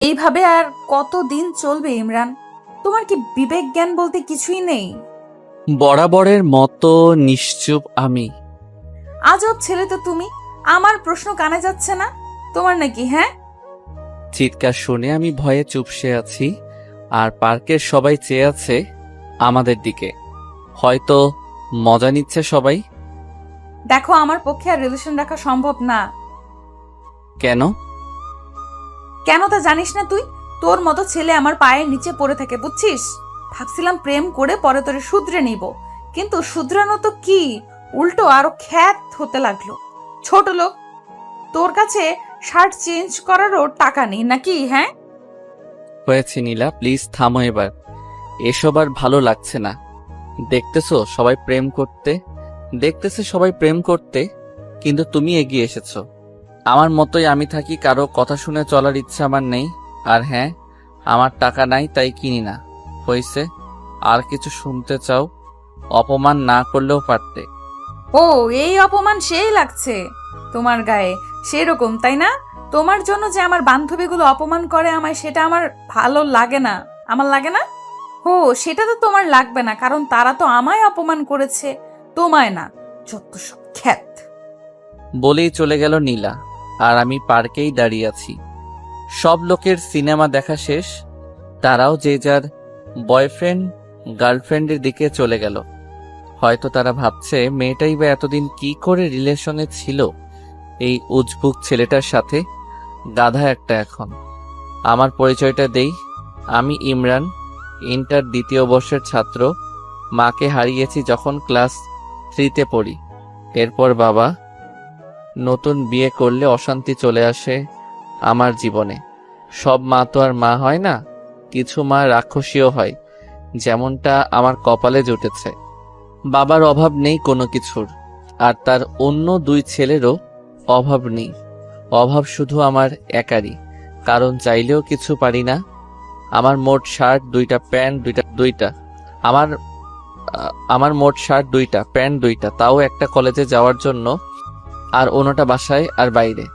এইভাবে আর কতদিন চলবে ইমরান? তোমার কি বিবেক জ্ঞান বলতে কিছুই নেই? বরাবরের মতো নিশ্চুপ আমি। আজব ছেলে তো তুমি। আমার প্রশ্ন কানে যাচ্ছে না তোমার নাকি? হ্যাঁ, চিৎকার শুনে আমি ভয়ে চুপসে আছি, আর পার্কের সবাই চেয়ে আছে আমাদের দিকে। হয়তো মজা নিচ্ছে সবাই। দেখো আমার পক্ষে আর রিলেশন রাখা সম্ভব না। কেন? কেন তা জানিস না তুই? তোর মতো ছেলে আমার পায়ের নিচে পড়ে থাকে, বুঝছিস? ভাবছিলাম প্রেম করে পরে তোরে শুধরে নিব, কিন্তু শুধরানো তো কি, উল্টো আরো খ্যাত হতে লাগলো। ছোট লোক, তোর কাছে শার্ট চেঞ্জ করারও টাকা নেই নাকি? হ্যাঁ, হয়েছে নীলা, প্লিজ থামো এবার। এসব আর ভালো লাগছে না। দেখতেছে সবাই প্রেম করতে, কিন্তু তুমি এগিয়ে এসেছো। আমার মতোই আমি থাকি, কারো কথা শুনে চলার ইচ্ছা আমার নেই। আর হ্যাঁ, আমার টাকা নাই তাই কিনি না। হইছে? আর কিছু শুনতে চাও? অপমান না করলেও পারতে। ও এই অপমান সেই লাগছে তোমার গায়ে, সেরকম তাই না? তোমার জন্য যে আমার বান্ধবীগুলো অপমান করে আমায়, সেটা আমার ভালো লাগে না। আমার লাগে না? ও সেটা তো তোমার লাগবে না, কারণ তারা তো আমায় অপমান করেছে, তোমায় না। যত সব খ্যাত। বলেই চলে গেল নীলা, আর আমি পার্কেই দাঁড়িয়ে আছি। সব লোকের সিনেমা দেখা শেষ, তারাও যে যার বয়ফ্রেন্ড গার্লফ্রেন্ডের দিকে চলে গেল। হয়তো তারা ভাবছে মেয়েটাই বা এতদিন কি করে রিলেশনে ছিল এই উজবুক ছেলেটার সাথে। গাধা একটা এখন। আমার পরিচয়টা দেই, আমি ইমরান, ইন্টার দ্বিতীয় বর্ষের ছাত্র। মাকে হারিয়েছি যখন ক্লাস 3-তে পড়ি। এরপর বাবা। নতুন বিয়ে করলে অশান্তি চলে আসে আমার জীবনে। সব মা তো আর মা হয় না, কিছু মা রাক্ষসীও হয়, যেমনটা আমার কপালে জুটেছে। বাবার অভাব নেই কোনো কিছুর, আর তার অন্য 2 ছেলেরও অভাব নেই। অভাব শুধু আমার একারই, কারণ চাইলেও কিছু পারি না। আমার মোট শার্ট 2টা, প্যান্ট 2টা। আমার আমার মোট শার্ট 2টা, প্যান্ট 2টা, তাও একটা কলেজে যাওয়ার জন্য, আর অন্যটা বাসায় আর বাইরে।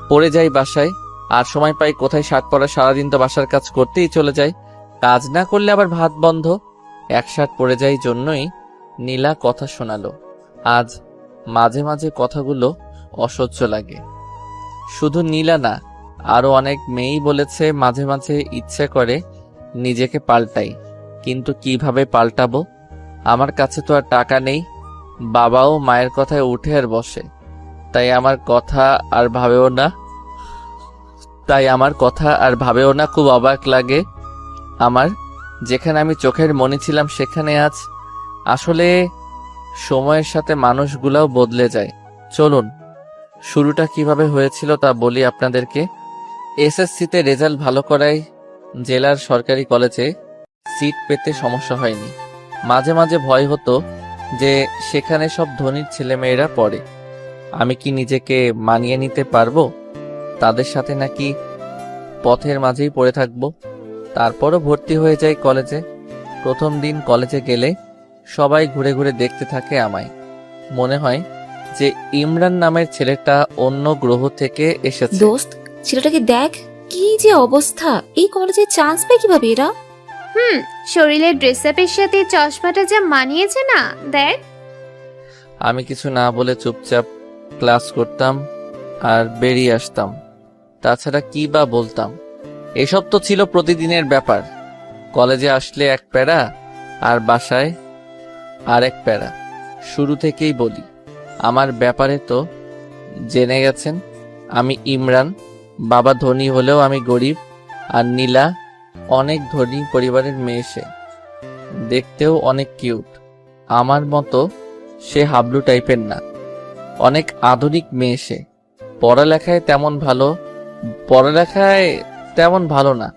পরে যাই বাসায়, আর সময় পাই কোথায় শার্ট পরা? সারাদিন তো বাসার কাজ করতেই চলে যায়, কাজ না করলে আবার ভাত বন্ধ। এক শার্ট পরে যাই জন্যই নীলা কথা শোনালো। আজ মাঝে মাঝে কথাগুলো অসহ্য লাগে। শুধু নীলা না, আরো অনেক মেয়েই বলেছে মাঝে মাঝে ইচ্ছে করে নিজেকে পাল্টাই, কিন্তু কিভাবে পাল্টাবো? আমার কাছে তো আর টাকা নেই। বাবাও মায়ের কথায় উঠে আর বসে, তাই আমার কথা আর ভাবেও না খুব অবাক লাগে আমার। যেখানে আমি চোখের মনি ছিলাম সেখানে আজ। আসলে সময়ের সাথে মানুষগুলাও বদলে যায়। চলুন, শুরুটা কিভাবে হয়েছিল তা বলি আপনাদেরকে। এসএসসিতে রেজাল্ট ভালো করায় জেলার সরকারি কলেজে সিট পেতে সমস্যা হয়নি। মাঝে মাঝে ভয় হতো যে সেখানে সব ধনীর ছেলেমেয়েরা পড়ে, আমি কি নিজেকে মানিয়ে নিতে পারবো তাদের সাথে, নাকি পথের মাঝেই পড়ে থাকবো। তারপরও ভর্তি হয়ে যাই কলেজে। প্রথম দিন কলেজে গেলে সবাই ঘুরে ঘুরে দেখতে থাকে আমায়। মনে হয় যে ইমরান নামের ছেলেটা অন্য গ্রহ থেকে এসেছে। দোস্ত, ছেলেটাকে দেখ, কি যে অবস্থা! এই কলেজে চান্স পায় কিভাবে এরা? শরীরের ড্রেস আপের সাথে চশমাটা যা মানিয়েছে না, দেখ। আমি কিছু না বলে চুপচাপ ক্লাস করতাম আর বেরিয়ে আসতাম। তাছাড়া কি বা বলতাম? এসব তো ছিল প্রতিদিনের ব্যাপার। কলেজে আসলে এক প্যারা, আর বাসায় আর এক প্যারা। শুরু থেকেই বলি, আমার ব্যাপারে তো জেনে গেছেন। আমি ইমরান, বাবা ধনী হলেও আমি গরিব। আর নীলা অনেক ধনী পরিবারের মেয়ে, সে দেখতেও অনেক কিউট। আমার মতো সে হাবলু টাইপের না, অনেক আধুনিক মেয়ে সে। পড়ালেখায় তেমন ভালো না।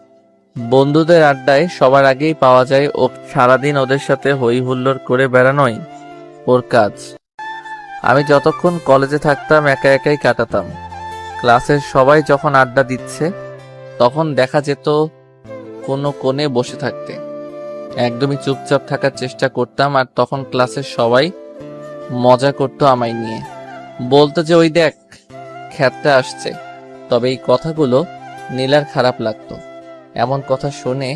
বন্ধুদের আড্ডায় সবার আগেই পাওয়া যায় ও। সারাদিন ওদের সাথে হই হুল্লোড় করে বেড়ানোই ওর কাজ। আমি যতক্ষণ কলেজে থাকতাম একা একাই কাটাতাম। ক্লাসের সবাই যখন আড্ডা দিচ্ছে তখন দেখা যেত কোনো কোণে বসে থাকতে। একদমই চুপচাপ থাকার চেষ্টা করতাম, আর তখন ক্লাসের সবাই মজা করতো আমায় নিয়ে। বলতো যে ওই দেখ, খ্যাতটা আসছে। তবে এই কথাগুলো নীলার খারাপ লাগতো। এমন কথা শুনে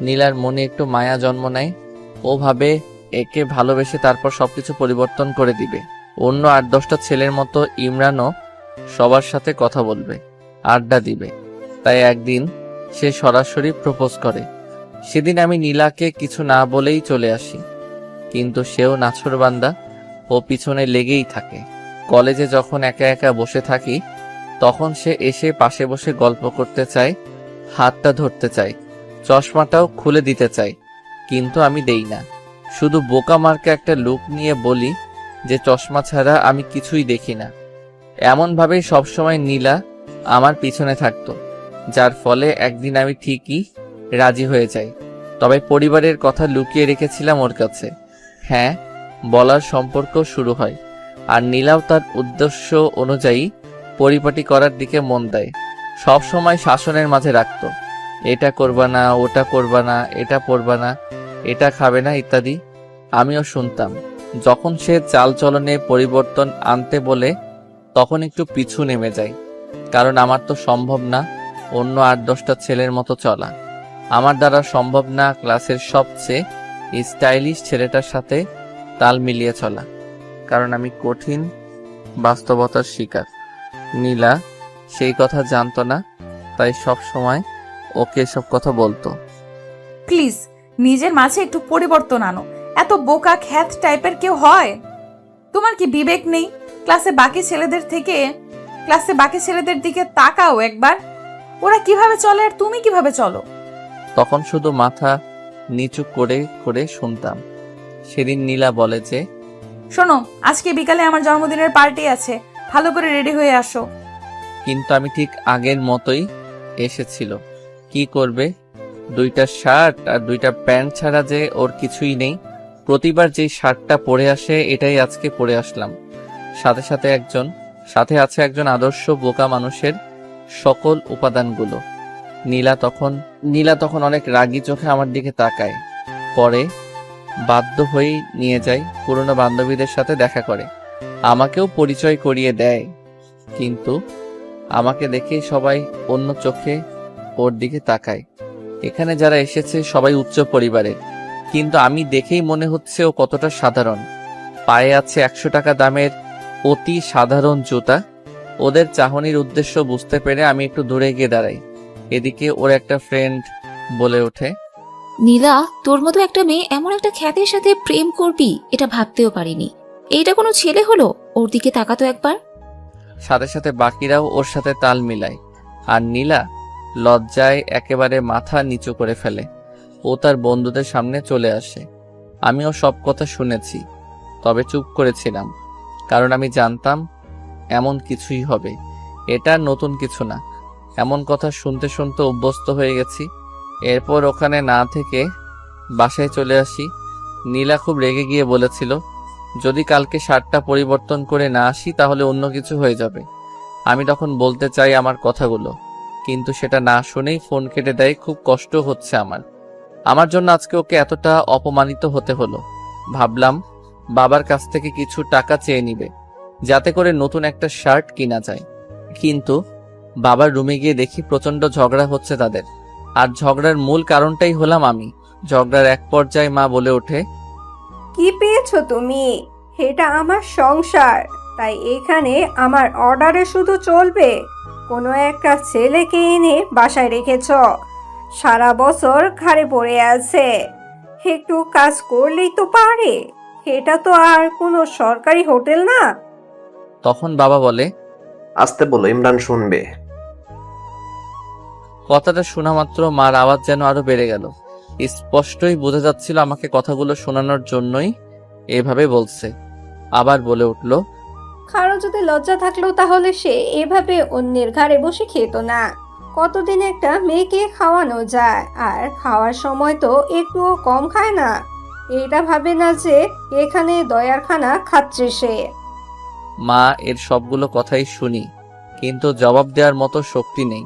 নীলার মনে একটু মায়া জন্ম নেয়। ও ভাবে একে ভালোবেসে তারপর সবকিছু পরিবর্তন করে দিবে। অন্য 8-10টা ছেলের মতো ইমরানও সবার সাথে কথা বলবে, আড্ডা দিবে। তাই একদিন সে সরাসরি প্রপোজ করে। সেদিন আমি নীলাকে কিছু না বলেই চলে আসি, কিন্তু সেও নাছোড়বান্দা, ও পিছনে লেগেই থাকে। কলেজে যখন একা একা বসে থাকি তখন সে এসে পাশে বসে গল্প করতে চায়, হাতটা ধরতে চায়, চশমাটাও খুলে দিতে চায়, কিন্তু আমি দেই না। শুধু বোকা মার্কা একটা লুক নিয়ে বলি যে চশমা ছাড়া আমি কিছুই দেখি না। এমনভাবেই সবসময় নীলা আমার পিছনে থাকতো, যার ফলে একদিন আমি ঠিকই রাজি হয়ে যাই। তবে পরিবারের কথা লুকিয়ে রেখেছিলাম ওর কাছে। হ্যাঁ, বলার সম্পর্ক শুরু হয়, আর নীলাও তার উদ্দেশ্য অনুযায়ী পরিপাটি করার দিকে মন দেয়। সব সময় শাসনের মাঝে রাখতো, এটা করবা না, ওটা করবা না, এটা পরবা না, এটা খাবে না ইত্যাদি। আমিও শুনতাম। যখন সে চালচলনে পরিবর্তন আনতে বলে তখন একটু পিছু নেমে যায়, কারণ আমার তো সম্ভব না অন্য 8-10টা ছেলের মতো চলা। আমার দ্বারা সম্ভব না ক্লাসের সবচেয়ে স্টাইলিশ ছেলেটার সাথে তাল মিলিয়ে চলা, কারণ আমি কঠিন বাস্তবতার শিকার। নীলা সেই কথা জানতো না, তাই সব সময় ওকে এসব কথা বলতো। প্লিজ নিজের মাঝে একটু পরিবর্তন আনো। এত বোকা খ্যাত টাইপের কেউ হয়? তোমার কি বিবেক নেই? ক্লাসে বাকি ছেলেদের দিকে তাকাও একবার। ওরা কিভাবে চলে আর তুমি কিভাবে চলো? তখন শুধু মাথা নিচু করে করে শুনতাম। সেদিন নীলা বলে যে, শোনো, আজকে বিকালে আমার জন্মদিনের পার্টি আছে, ভালো করে রেডি হয়ে আসো। কিন্তু আমি ঠিক আগের মতোই এসেছিল। কি করবে, 2টা শার্ট আর 2টা প্যান্ট ছাড়া যে ওর কিছুই নেই। প্রতিবার যেই শার্টটা পরে আসে এটাই আজকে পরে আসলাম। সাথে আছে একজন আদর্শ বোকা মানুষের সকল উপাদানগুলো। নীলা তখন অনেক রাগী চোখে আমার দিকে তাকায়। পরে বাধ্য হয়েই নিয়ে যায়, পুরনো বান্ধবীদের সাথে দেখা করে, আমাকেও পরিচয় করিয়ে দেয়। কিন্তু আমাকে দেখে সবাই অন্য চোখে ওর দিকে তাকায়। এখানে যারা এসেছে সবাই উচ্চ পরিবারের, কিন্তু আমি দেখেই মনে হচ্ছে ও কতটা সাধারণ। পায়ে আছে 100 টাকা দামের অতি সাধারণ জুতা। ওদের চাহনির উদ্দেশ্য বুঝতে পেরে আমি একটু দূরে গিয়ে দাঁড়াই। এদিকে ওর একটা ফ্রেন্ড বলে ওঠে, নীলা, তোর মতো একটা মেয়ে এমন একটা খ্যাতের সাথে প্রেম করবি এটা ভাবতেও পারিনি। এইটা কোনো ছেলে হলো? ওর দিকে তাকাতো একবার। সাথে সাথে বাকিরাও ওর সাথে তাল মিলায়, আর নীলা লজ্জায় একেবারে মাথা নিচু করে ফেলে। ও তার বন্ধুদের সামনে চলে আসে। আমিও সব কথা শুনেছি, তবে চুপ করেছিলাম, কারণ আমি জানতাম এমন কিছুই হবে। এটা নতুন কিছু না, এমন কথা শুনতে শুনতে অভ্যস্ত হয়ে গেছি। এরপর ওখানে না থেকে বাসায় চলে আসি। নীলা খুব রেগে গিয়ে বলেছিল, যদি কালকে শার্টটা পরিবর্তন করে না আসি তাহলে অন্য কিছু হয়ে যাবে। আমি তখন বলতে চাই আমার কথাগুলো, কিন্তু সেটা না শুনেই ফোন কেটে দেয়। খুব কষ্ট হচ্ছে আমার জন্য আজকে ওকে এতটা অপমানিত হতে হলো। ভাবলাম বাবার কাছ থেকে কিছু টাকা চেয়ে নিবে, যাতে করে নতুন একটা শার্ট কিনা যায়। কিন্তু বাবার রুমে গিয়ে দেখি প্রচন্ড ঝগড়া হচ্ছে তাদের, আর ঝগড়ার মূল কারণটাই হলাম আমি। ঝগড়ার এক পর্যায়ে মা বলে ওঠে, কি পেয়েছো তুমি? এটা আমার সংসার, তাই এখানে আমার অর্ডারে শুধু চলবে। কোনো একটা ছেলেকে এনে বাসায় রেখেছ, সারা বছর ঘাড়ে পড়ে আছে, একটু কাজ করলেই তো পারে। এটা তো আর কোনো সরকারি হোটেল না। তখন বাবা বলে, আসতে বলো, ইমরান শুনবে। কথাটা শোনা মাত্র মার আওয়াজ যেন আরো বেড়ে গেল। স্পষ্টই বোঝা যাচ্ছিল আমাকে কথাগুলো শোনানোর জন্যই এভাবে বলছে। আবার বলে উঠল, কারো যদি লজ্জা থাকলেও তাহলে সে এভাবে অন্যের ঘাড়ে বসে খেত না। কতদিন একটা মেয়েকে খাওয়ানো যায়, আর খাওয়ার সময় তো একটুও কম খায় না। এটা ভাবে না যে এখানে দয়ার খানা খাচ্ছে সে। মা এর সবগুলো কথাই শুনি, কিন্তু জবাব দেওয়ার মতো শক্তি নেই।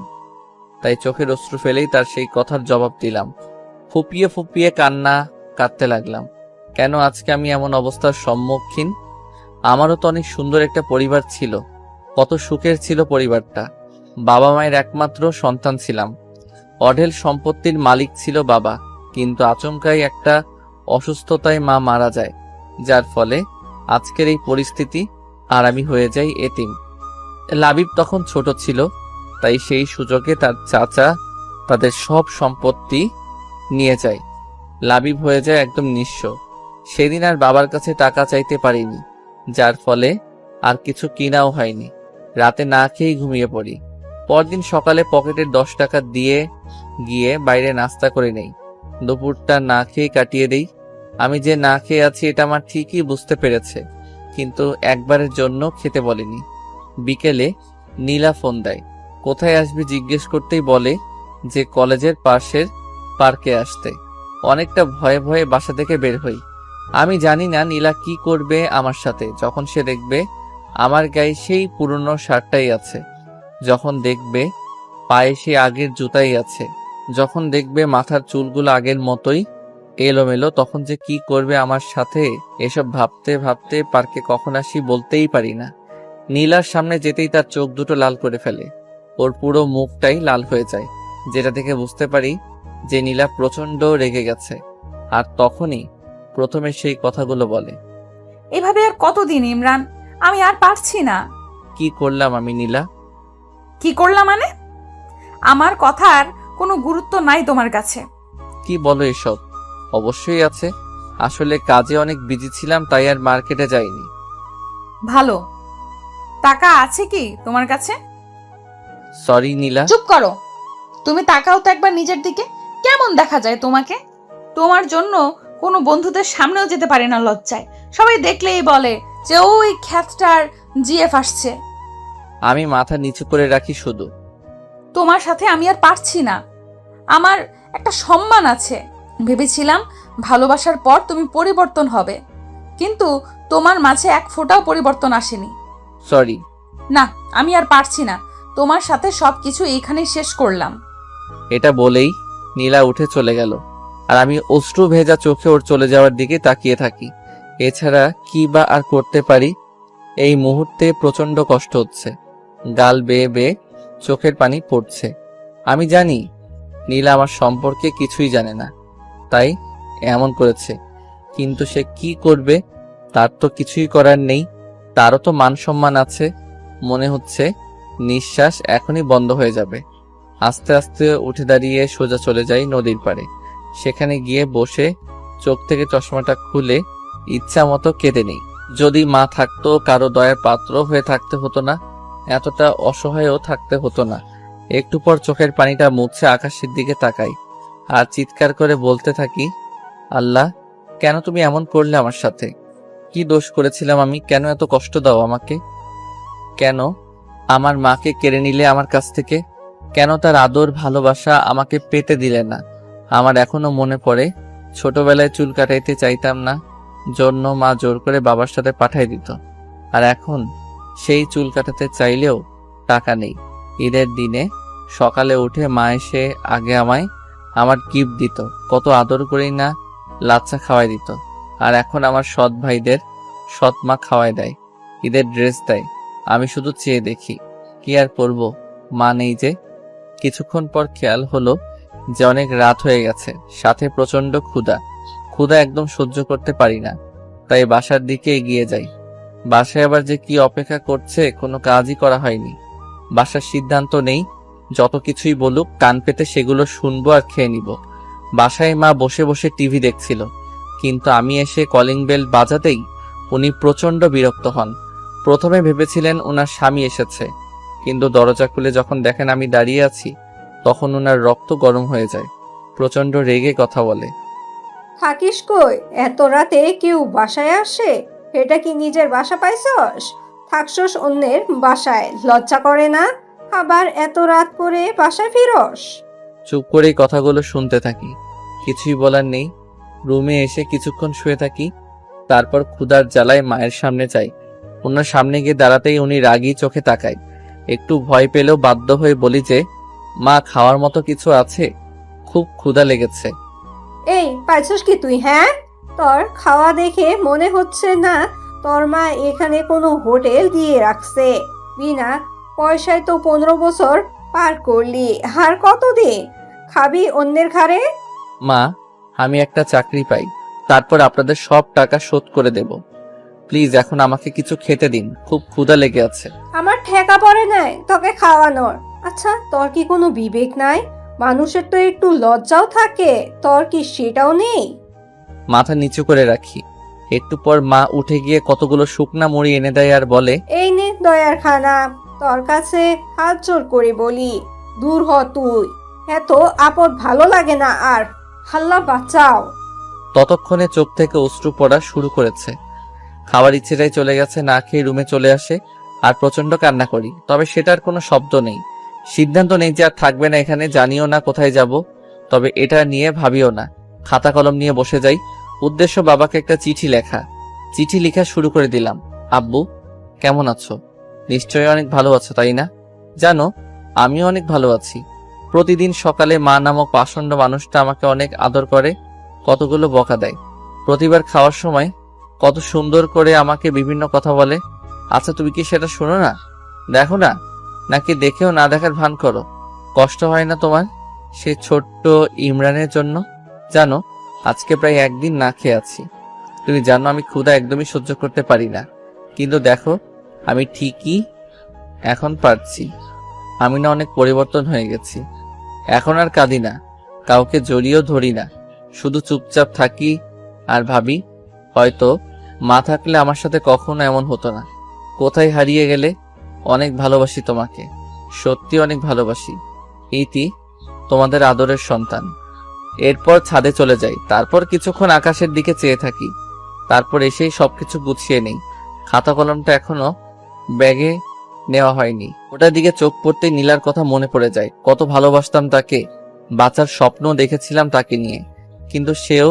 তাই চোখের অশ্রু ফেলেই তার সেই কথার জবাব দিলাম। ফুপিয়ে ফুপিয়ে কাঁদতে লাগলাম। কেন আজকে আমি এমন অবস্থার সম্মুখীন? আমারও তো অনেক সুন্দর একটা পরিবার ছিল, কত সুখের ছিল পরিবারটা। বাবা মায়ের একমাত্র সন্তান ছিলাম, অঢেল সম্পত্তির মালিক ছিল বাবা, কিন্তু আচমকাই একটা অসুস্থতায় মা মারা যায়, যার ফলে আজকের এই পরিস্থিতি, আর আমি হয়ে যাই এতিম। লাবিব তখন ছোট ছিল, তাই সেই সুযোগে তার চাচা তাদের সব সম্পত্তি নিয়ে যায়। লাবিব হয়ে যায় একদম নিঃস্ব। সেদিন আর বাবার কাছে টাকা চাইতে পারিনি, যার ফলে আর কিছু কিনাও হয়নি। রাতে না খেয়েই ঘুমিয়ে পড়ি। পরদিন সকালে পকেটের 10 টাকা দিয়ে গিয়ে বাইরে নাস্তা করে নেই। দুপুরটা না খেয়ে কাটিয়ে দেই। আমি যে না খেয়ে আছি এটা আমার ঠিকই বুঝতে পেরেছে, কিন্তু একবারের জন্য খেতে বলেনি। বিকেলে নীলা ফোন দেয়। কোথায় আসবি জিজ্ঞেস করতেই বলে যে কলেজের পাশের পার্কে আসতে। অনেকটা ভয়ে ভয়ে বাসা থেকে বের হই। আমি জানি না নীলা কি করবে আমার সাথে যখন সে দেখবে আমার গায়ে সেই পুরনো শার্টটাই আছে, যখন দেখবে পায়ে সেই আগের জুতাই আছে, যখন দেখবে মাথার চুলগুলো আগের মতোই এলোমেলো, তখন যে কি করবে আমার সাথে এসব ভাবতে ভাবতে পার্কে কখন আসি বলতেই পারি না। নীলার সামনে যেতেই তার চোখ দুটো লাল করে ফেলে। ওর পুরো মুখটাই লাল হয়ে যায়, যেটা থেকে বুঝতে পারি যে নীলা প্রচন্ড রেগে গেছে। আর তখনই প্রথমে সেই কথাগুলো বলে। এভাবে আর কতদিন ইমরান? আমি আর পারছি না। কি করলাম আমি নীলা? কি করলাম মানে? আমার কথার কোনো গুরুত্ব নাই তোমার কাছে? কি বলো এসব? অবশ্যই আছে, আসলে কাজে অনেক বিজি ছিলাম তাই আর মার্কেটে যাইনি। ভালো। টাকা আছে কি তোমার কাছে? সরি নীলা। চুপ করো। তুমি তাকাও তো একবার নিজের দিকে। কেমন দেখা যায় তোমাকে? তোমার জন্য কোনো বন্ধুদের সামনেও যেতে পারে না লজ্জায়। সবাই দেখলেই বলে যে ওই খ্যাতটার জিএফ আসছে। আমি মাথা নিচু করে রাখি শুধু। তোমার সাথে আমি আর পারছি না। আমার একটা সম্মান আছে। ভেবেছিলাম ভালোবাসার পর তুমি পরিবর্তন হবে, কিন্তু তোমার মাঝে এক ফোঁটাও পরিবর্তন আসেনি। সরি। না, আমি আর পারছি না। তোমার সাথে সবকিছু এইখানেই শেষ করলাম। এটা বলেই নীলা উঠে চলে গেল, আর আমি অশ্রু ভেজা চোখে ওর চলে যাওয়ার দিকে তাকিয়ে থাকি। এছাড়া কি বা আর করতে পারি? এই মুহূর্তে প্রচন্ড কষ্ট হচ্ছে, গাল বেয়ে বেয়ে চোখের পানি পড়ছে। আমি জানি নীলা আমার সম্পর্কে কিছুই জানে না, তাই এমন করেছে, কিন্তু সে কি করবে? তার তো কিছুই করার নেই। তারও তো মান সম্মান আছে। মনে হচ্ছে নিঃশ্বাস এখনই বন্ধ হয়ে যাবে। আস্তে আস্তে উঠে দাঁড়িয়ে সোজা চলে যাই নদীর পাড়ে। সেখানে গিয়ে বসে চোখ থেকে চশমাটা খুলে ইচ্ছা মতো কেঁদে নেই। যদি মা থাকতো, কারো দয়ার পাত্র হয়ে থাকতে হতো না, এতটা অসহায়ও থাকতে হতো না। একটু পর চোখের পানিটা মুছে আকাশের দিকে তাকাই আর চিৎকার করে বলতে থাকি, আল্লাহ, কেন তুমি এমন করলে আমার সাথে? কি দোষ করেছিলাম আমি? কেন এত কষ্ট দাও আমাকে? কেন আমার মাকে কেড়ে নিলে আমার কাছ থেকে? কেন তার আদর ভালোবাসা আমাকে পেতে দিলে না? আমার এখনো মনে পড়ে ছোটবেলায় চুল কাটাইতে চাইতাম না, জন্য মা জোর করে বাবার সাথে পাঠাই দিত। আর এখন সেই চুল কাটাতে চাইলেও টাকা নেই। ঈদের দিনে সকালে উঠে মা এসে আগে আমায় আমার গিফট দিত, কত আদর করেই না লাচ্ছা খাওয়াই দিত। আর এখন আমার সৎ ভাইদের সৎ মা খাওয়াই দেয়, ঈদের ড্রেস দেয়। আমি শুধু চেয়ে দেখি, কি আর করব, মা নেই যে। কিছুক্ষণ পর খেয়াল হলো যে অনেক রাত হয়ে গেছে, সাথে প্রচন্ড ক্ষুধা একদম সহ্য করতে পারি না, তাই বাসার দিকে এগিয়ে যাই। বাসায় আবার যে কি অপেক্ষা করছে কোনো কাজই করা হয়নি। বাসার সিদ্ধান্ত নেই, যত কিছুই বলুক কান পেতে সেগুলো শুনবো আর খেয়ে নিব। বাসায় মা বসে বসে টিভি দেখছিল, কিন্তু আমি এসে কলিং বেল বাজাতেই উনি প্রচন্ড বিরক্ত হন। প্রথমে ভেবেছিলেন ওনার স্বামী এসেছে, কিন্তু দরজা খুলে যখন দেখেন আমি দাঁড়িয়ে আছি, তখন ওনার রক্ত গরম হয়ে যায়। প্রচন্ড রেগে কথা বলে। থাকিস কই? এত রাতে কেউ বাসায় আসে? এটা কি নিজের বাসা পাইছস? থাকছস অন্যের বাসায়, লজ্জা করে না? আবার এত রাত করে বাসায় ফিরস? চুপ করেই কথাগুলো শুনতে থাকি, কিছুই বলার নেই। রুমে এসে কিছুক্ষণ শুয়ে থাকি, তারপর ক্ষুধার জ্বালায় মায়ের সামনে যাই। ওনার সামনে গিয়ে দাঁড়াতেই উনি রাগী চোখে তাকায়। একটু ভয় পেলেও বাধ্য হয়ে বলি যে, মা, খাওয়ার মতো কিছু আছে? খুব ক্ষুধা লেগেছে। এই পাইছস কি তুই? হ্যাঁ, তোর খাওয়া দেখে মনে হচ্ছে না তোর মা এখানে কোনো হোটেল দিয়ে রাখছে। বিনা পয়সায় তো 15 বছর পার করলি, আর কতদিন? খাবি অন্যের ঘাড়ে? মা, আমি একটা চাকরি পাই, তারপর আপনাদের সব টাকা শোধ করে দেব। প্লিজ এখন আমাকে কিছু খেতে দিন, খুব ক্ষুধা লেগে আছে। আমার ঠেকা পড়ে নাই তোকে খাওয়ানোর। আচ্ছা, তোর কি কোনো বিবেক নাই? মানুষের তো একটু লজ্জাও থাকে, তোর কি সেটাও নেই? মাথা নিচু করে রাখি। একটু পর মা উঠে গিয়ে কতগুলো শুকনা মুড়ি এনে দেয় আর বলে, এই নে দয়ার খানা, তোর কাছে হাত জোর করে বলি, দূর হ তুই। এত আপদ ভালো লাগে না আর, হাল্লা বাঁচাও। ততক্ষণে চোখ থেকে অশ্রু পড়া শুরু করেছে। খাবার ইচ্ছেটাই চলে গেছে, না খেয়ে রুমে চলে আসে আর প্রচন্ড কান্না করি। তবে সেটার কোনো শব্দ নেই, সিদ্ধান্ত নেই যে আর থাকবে না এখানে, জানিও না কোথায় যাব। তবে এটা নিয়ে ভাবিও না, খাতা কলম নিয়ে বসে যাই। উদ্দেশ্য বাবাকে একটা চিঠি লেখা। চিঠি লেখা শুরু করে দিলাম। আব্বু, কেমন আছো? নিশ্চয়ই অনেক ভালো আছো, তাই না? জানো, আমিও অনেক ভালো আছি। প্রতিদিন সকালে মা নামক পাষণ্ড মানুষটা আমাকে অনেক আদর করে, কতগুলো বকা দেয়। প্রতিবার খাওয়ার সময় কত সুন্দর করে আমাকে বিভিন্ন কথা বলে। আচ্ছা, তুমি কি সেটা শোনো না, দেখো না, নাকি দেখেও না দেখার ভান করো? কষ্ট হয় না তোমার সে ছোট্ট ইমরানের জন্য? জানো, আজকে প্রায় একদিন না খেয়ে আছি। তুমি জানো আমি ক্ষুধা একদমই সহ্য করতে পারি না, কিন্তু দেখো আমি ঠিকই এখন পারছি। আমি না অনেক পরিবর্তন হয়ে গেছি। এখন আর কাঁদি না, কাউকে জড়িয়েও ধরি না, শুধু চুপচাপ থাকি আর ভাবি, হয়তো মা থাকলে আমার সাথে কখনো এমন হতো না। কোথায় হারিয়ে গেলে? অনেক ভালোবাসি তোমাকে, সত্যি অনেক ভালোবাসি। ইতি, তোমাদের আদরের সন্তান। এরপর ছাদে চলে যাই, তারপর কিছুক্ষণ আকাশের দিকে চেয়ে থাকি, তারপর এসেই সবকিছু গুছিয়ে নেই। খাতা কলমটা এখনো ব্যাগে নেওয়া হয়নি। ওটার দিকে চোখ পড়তেই নীলার কথা মনে পড়ে যায়। কত ভালোবাসতাম তাকে, বাঁচার স্বপ্ন দেখেছিলাম তাকে নিয়ে, কিন্তু সেও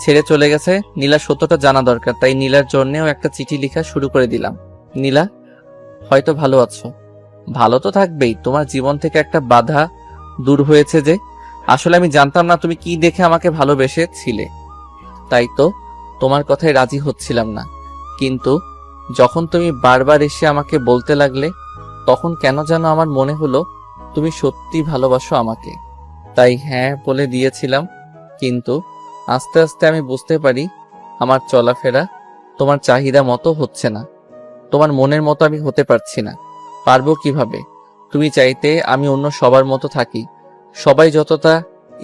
ছেড়ে চলে গেছে। নীলা সত্যটা জানা দরকার, তাই নীলার জন্যেও একটা চিঠি লেখা শুরু করে দিলাম। নীলা, হয়তো ভালো আছো, ভালো তো থাকবেই। তোমার জীবন থেকে একটা বাধা দূর হয়েছে যে। আসলে আমি জানতাম না তুমি কি দেখে আমাকে ভালোবেসেছিলে, তাই তো তোমার কথায় রাজি হচ্ছিলাম না। কিন্তু যখন তুমি বারবার এসে আমাকে বলতে লাগলে, তখন কেন যেন আমার মনে হলো তুমি সত্যি ভালোবাসো আমাকে, তাই হ্যাঁ বলে দিয়েছিলাম। কিন্তু আস্তে আস্তে আমি বুঝতে পারি আমার চলাফেরা তোমার চাহিদা মতো হচ্ছে না, তোমার মনের মতো আমি হতে পারছি না। পারবো কিভাবে? তুমি চাইতে আমি অন্য সবার মতো থাকি, সবাই যতটা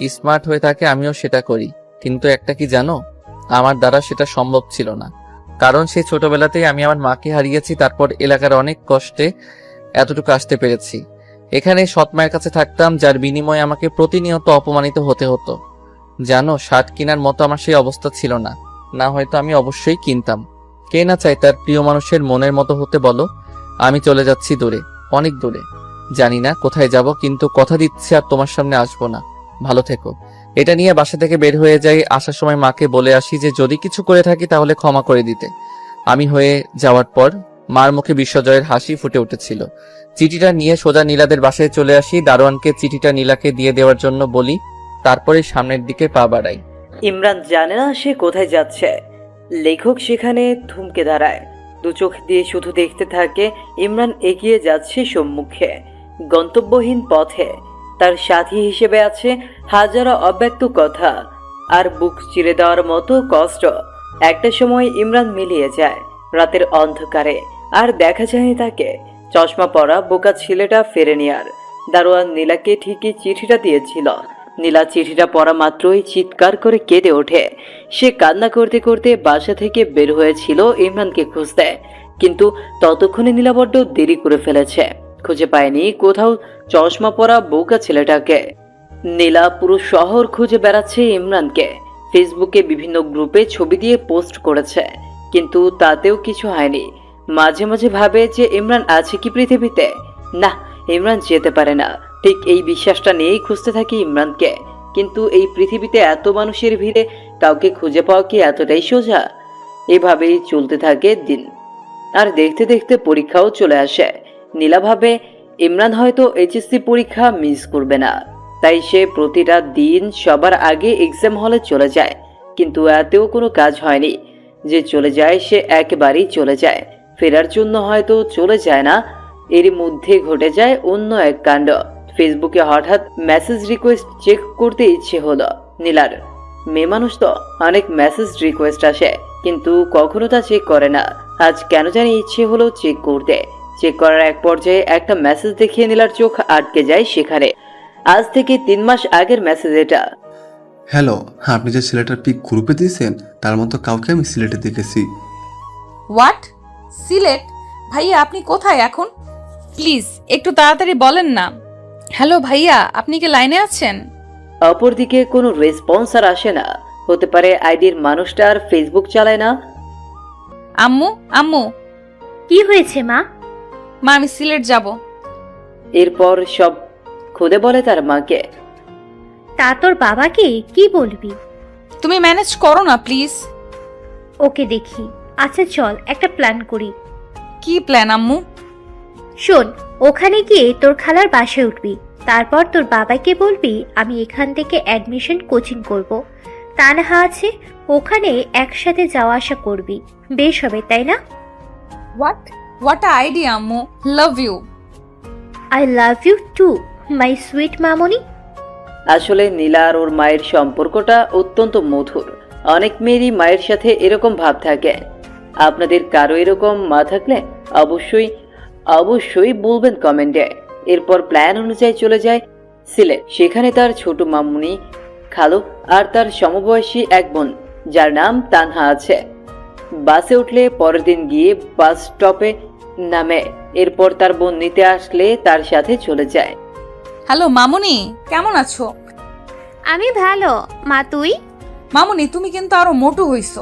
স্মার্ট হয়ে থাকে আমিও সেটা করি। কিন্তু একটা কি জানো, আমার দ্বারা সেটা সম্ভব ছিল না, কারণ সেই ছোটবেলাতেই আমি আমার মাকে হারিয়েছি। তারপর এলাকার অনেক কষ্টে এতটুকু আসতে পেরেছি। এখানে সৎ মায়ের কাছে থাকতাম, যার বিনিময়ে আমাকে প্রতিনিয়ত অপমানিত হতে হতো। জানো, শার্ট কেনার মতো আমার সেই অবস্থা ছিল না, না হয়তো আমি অবশ্যই কিনতাম। কে না চায় তার প্রিয় মানুষের মনের মতো হতে, বলো? আমি চলে যাচ্ছি দূরে, অনেক দূরে। জানি না কোথায় যাব, কিন্তু কথা দিচ্ছি আর তোমার সামনে আসবো না। ভালো থেকো। এটা নিয়ে বাসা থেকে বের হয়ে যাই। আসার সময় মাকে বলে আসি যে যদি কিছু করে থাকি তাহলে ক্ষমা করে দিতে। আমি হয়ে যাওয়ার পর মার মুখে বিশ্বজয়ের হাসি ফুটে উঠেছিল। চিঠিটা নিয়ে সোজা নীলাদের বাসায় চলে আসি। দারোয়ানকে চিঠিটা নীলাকে দিয়ে দেওয়ার জন্য বলি, তারপরে সামনের দিকে পা বাড়াই। ইমরান জানে না সে কোথায় যাচ্ছে। লেখক সেখানে থমকে দাঁড়ায়, দু চোখ দিয়ে শুধু দেখতে থাকে ইমরান এগিয়ে যাচ্ছে সম্মুখে, গন্তব্যহীন পথে। তার সাথী হিসেবে আছে হাজারো অব্যক্ত কথা আর বুক চিরে দেওয়ার মতো কষ্ট। একটা সময় ইমরান মিলিয়ে যায় রাতের অন্ধকারে, আর দেখা যায় তাকে। চশমা পরা বোকা ছেলেটা ফেরেনি আর। দারোয়ান নীলাকে ঠিকই চিঠিটা দিয়েছিল। নীলা চিঠিটা পড়া মাত্রই চিৎকার করে কেঁদে ওঠে। সে কান্না করতে করতে বাসা থেকে বের হয়েছিল ইমরানকে খুঁজতে, কিন্তু ততক্ষণে নীলা বড্ড দেরি করে ফেলেছে। খুঁজে পায়নি কোথাও চশমা পরা বোকা ছেলেটাকে। নীলা পুরো শহর খুঁজে বেড়াচ্ছে ইমরানকে। ফেসবুকে বিভিন্ন গ্রুপে ছবি দিয়ে পোস্ট করেছে, কিন্তু তাতেও কিছু হয়নি। মাঝে মাঝে ভাবে যে ইমরান আছে কি পৃথিবীতে। না, ইমরান যেতে পারে না। ঠিক এই বিশ্বাসটা নিয়েই খুঁজতে থাকি ইমরানকে। কিন্তু এই পৃথিবীতে এত মানুষের ভিড়ে কাউকে খুঁজে পাওয়া কি এতটাই সোজা? এভাবেই চলতে থাকে দিন, আর দেখতে দেখতে পরীক্ষাও চলে আসে। নীলা ভাবে ইমরান হয়তো এইচএসসি পরীক্ষা মিস করবে না, তাই সে প্রতিটা দিন সবার আগে এক্সাম হলে চলে যায়। কিন্তু এতেও কোনো কাজ হয়নি। যে চলে যায় সে একেবারেই চলে যায়, ফেরার জন্য হয়তো চলে যায় না। এর মধ্যে ঘটে যায় অন্য এক কাণ্ড। ফেসবুকে হঠাৎ মেসেজ রিকোয়েস্ট চেক করতে ইচ্ছে হলো নীলার। মেয়ে মানুষ তো অনেক মেসেজ রিকোয়েস্ট আসে, কিন্তু কখনো তা চেক করে না। আজ কেন জানি ইচ্ছে হলো চেক করতে। চেক করার এক পর্যায়ে একটা মেসেজ দেখিয়ে নীলার চোখ আটকে যায় সেখানে। আজ থেকে 3 মাস আগের মেসেজ এটা। হ্যালো, হ্যাঁ, আপনি যে ছেলেটার পিক গ্রুপে দিয়েছেন তার মতো কাউকে আমি সিলেটে দেখেছি। হোয়াট? সিলেট? ভাইয়া আপনি কোথায় এখন? প্লিজ একটু তাড়াতাড়ি বলেন না। হ্যালো ভাইয়া, আপনি কি লাইনে আছেন? অপরদিকে কোনো রেসপন্স আর আসে না। হতে পারে আইডির মানুষটা আর ফেসবুক চালায় না। আম্মু, আম্মু, কি হয়েছে মা? মা আমি সিলেট যাব। এরপর সব খুলে বলে তার মাকে। তা তোর বাবাকে কি বলবি? তুমি ম্যানেজ করো না প্লিজ। ওকে দেখি। আচ্ছা চল একটা প্ল্যান করি। কি প্ল্যান আম্মু? শোন, ওখানে গিয়ে তোর খালার বাসায় উঠবি। তারপর তোর বাবাকে বলবি আমি এখান থেকে অ্যাডমিশন কোচিং করব। তানহা আছে, ওখানে একসাথে যাওয়া আসা করবি। বেশ হবে, তাই না? হোয়াট আইডিয়া আম্মু, love you. I love you too my sweet মামনি। আসলে নীলা আর ওর মায়ের সম্পর্কটা অত্যন্ত মধুর। অনেক মেয়েরই মায়ের সাথে এরকম ভাব থাকে। আপনাদের কারো এরকম মা থাকলে অবশ্যই বলবেন কমেন্টে। এরপর প্ল্যান অনুযায়ী চলে যায় সিলেট। সেখানে তার ছোট মামুনি, খালু আর তার সমবয়সী এক বোন যার নাম তানহা আছে। বাসে উঠলে পরের দিন গিয়ে বাস স্টপে নামে। এরপর তার বোন নিতে আসলে তার সাথে চলে যায়। হ্যালো মামুনি, কেমন আছো? আমি ভালো মা, তুই? মামুনি তুমি কিন্তু আরো মোটু হইছো।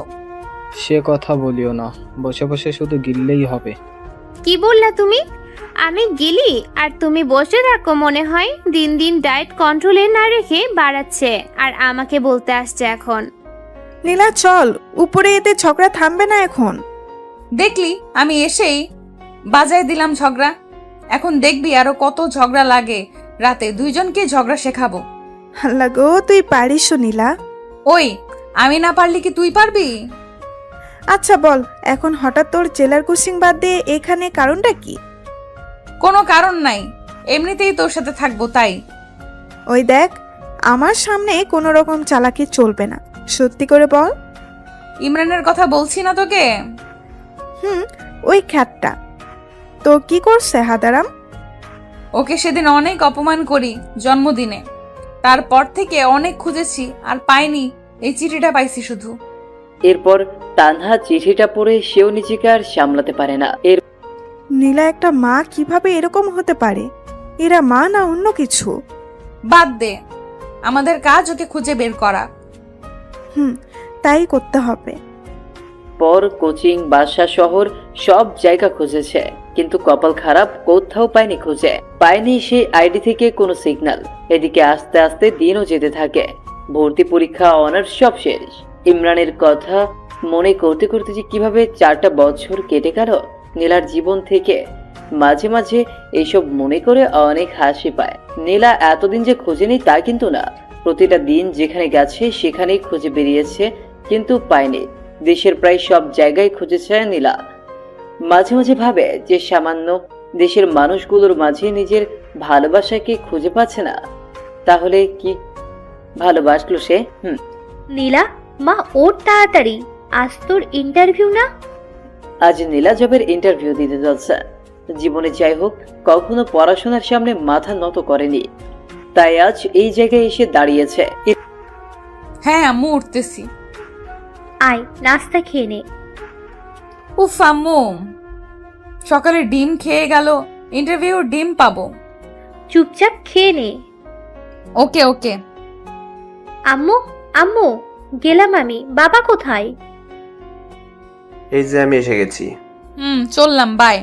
সে কথা বলিও না, বসে বসে শুধু গিললেই হবে। কি বললা তুমি? আমি গেলি আর তুমি বসে থাকো মনে হয়? দিন দিন ডায়েট কন্ট্রোলে না রেখে বাড়াচ্ছে আর আমাকে বলতে আসছে এখন। নীলা চল, উপরে এতে ঝগড়া থামবে না এখন। দেখলি আমি এসেই বাজায় দিলাম ঝগড়া। এখন দেখবি আরো কত ঝগড়া লাগে। রাতে দুইজনকে ঝগড়া শেখাবো। আল্লাহ গো, তুই পারিস নীলা। ওই, আমি না পারলি কি তুই পারবি? আচ্ছা বল, এখন হঠাৎ তোর জেলার কোচিং বাদ দিয়ে এখানে কারণটা কি? কোনো কারণ নাই, এমনিতেই তোর সাথে থাকবো তাই। ওই দেখ, আমার সামনে কোনো রকম চালাকি চলবে না, সত্যি করে বল। ইমরানের কথা বলছি না তোকে? ওই খ্যাতটা তো কি করছে হাদারাম? ওকে সেদিন অনেক অপমান করি জন্মদিনে। তারপর থেকে অনেক খুঁজেছি আর পাইনি, এই চিঠিটা পাইছি শুধু। এরপর তানহা চিঠিটা পড়ে সেও নিজেকে আর সামলাতে পারে না। নীলা একটা মা কিভাবে এরকম হতে পারে? এরা মা না অন্য কিছু? বাদ দে, আমাদের কাজ ওকে খুঁজে বের করা। তাই করতে হবে। পর কোচিং, বাসা, শহর সব জায়গা খুঁজেছে, কিন্তু কপাল খারাপ, কোথাও পায়নি। পায়নি সেই আইডি থেকে কোনো সিগন্যাল। এদিকে আস্তে আস্তে দিনও যেতে থাকে। ভর্তি পরীক্ষা, অনার্স সব শেষ। ইমরানের কথা মনে করতে করতে যে কিভাবে 4টা বছর কেটে গেল নীলার জীবন থেকে। মাঝে মাঝে এইসব মনে করে অনেক হাসি পায়। নীলা এতদিন যে খোঁজেনি তা কিন্তু না। প্রতিটা দিন যেখানে গেছে সেখানেই খুঁজে বেরিয়েছে, কিন্তু পায়নি। দেশের প্রায় সব জায়গায় খুঁজেছে নীলা। মাঝে মাঝে ভাবে যে সামান্য দেশের মানুষগুলোর মাঝে নিজের ভালোবাসাকে খুঁজে পাচ্ছে না। তাহলে কি ভালোবাসলো সে? নীলা মা, ওর তাড়াতাড়ি, আজ তোর ইন্টারভিউ না? আজ নীলা জবের ইন্টারভিউ দিতে যাচ্ছে। জীবনে যাই হোক, কখনো পড়াশোনার সামনে মাথা নত করেনি, তাই আজ এই জায়গায় এসে দাঁড়িয়েছে। হ্যাঁ আম্মু, উঠতেছি। আয় নাস্তা খেয়ে নে। উফ আম্মু, সকালে ডিম খেয়ে গেল, ইন্টারভিউ ডিম পাবো। চুপচাপ খেয়ে নে। ওকে ওকে। আম্মু, আম্মু, গেলাম আমি। বাবা কোথায়? এই যে আমি এসে গেছি। চললাম, বাই।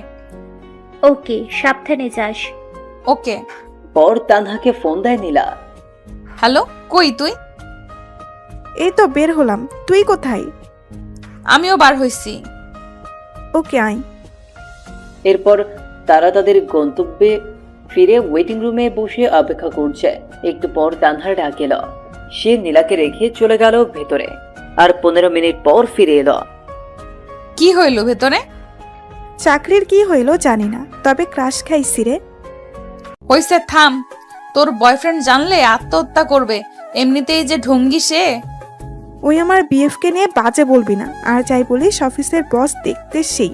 ওকে, সাবধানে যাস। ওকে। পর তানহাকে ফোন দেয় নীলা। হ্যালো, কই তুই? এই তো বের হলাম, তুই কোথায়? আমিও বার হইছি। ওকে আয়। এরপর তারা তাদের গন্তব্যে ফিরে ওয়েটিং রুমে বসে অপেক্ষা করছে। একটু পর তানহার ডাক এলো। সে নীলাকে রেখে চলে গেল ভেতরে, আর 15 মিনিট পর ফিরে এলো। কি হইল ভেতরে? চাকরির কি হইলো জানি না, তবে ক্রাশ খাইছি রে। হইছে, থাম। তোর বয়ফ্রেন্ড জানলে আত্মহত্যা করবে, এমনিতেই যে ঢঙ্গি সে। ওই আমার বিএফকে নিয়ে বাজে বলবি না, আর যাই বলিস অফিসের বস দেখতে সেই।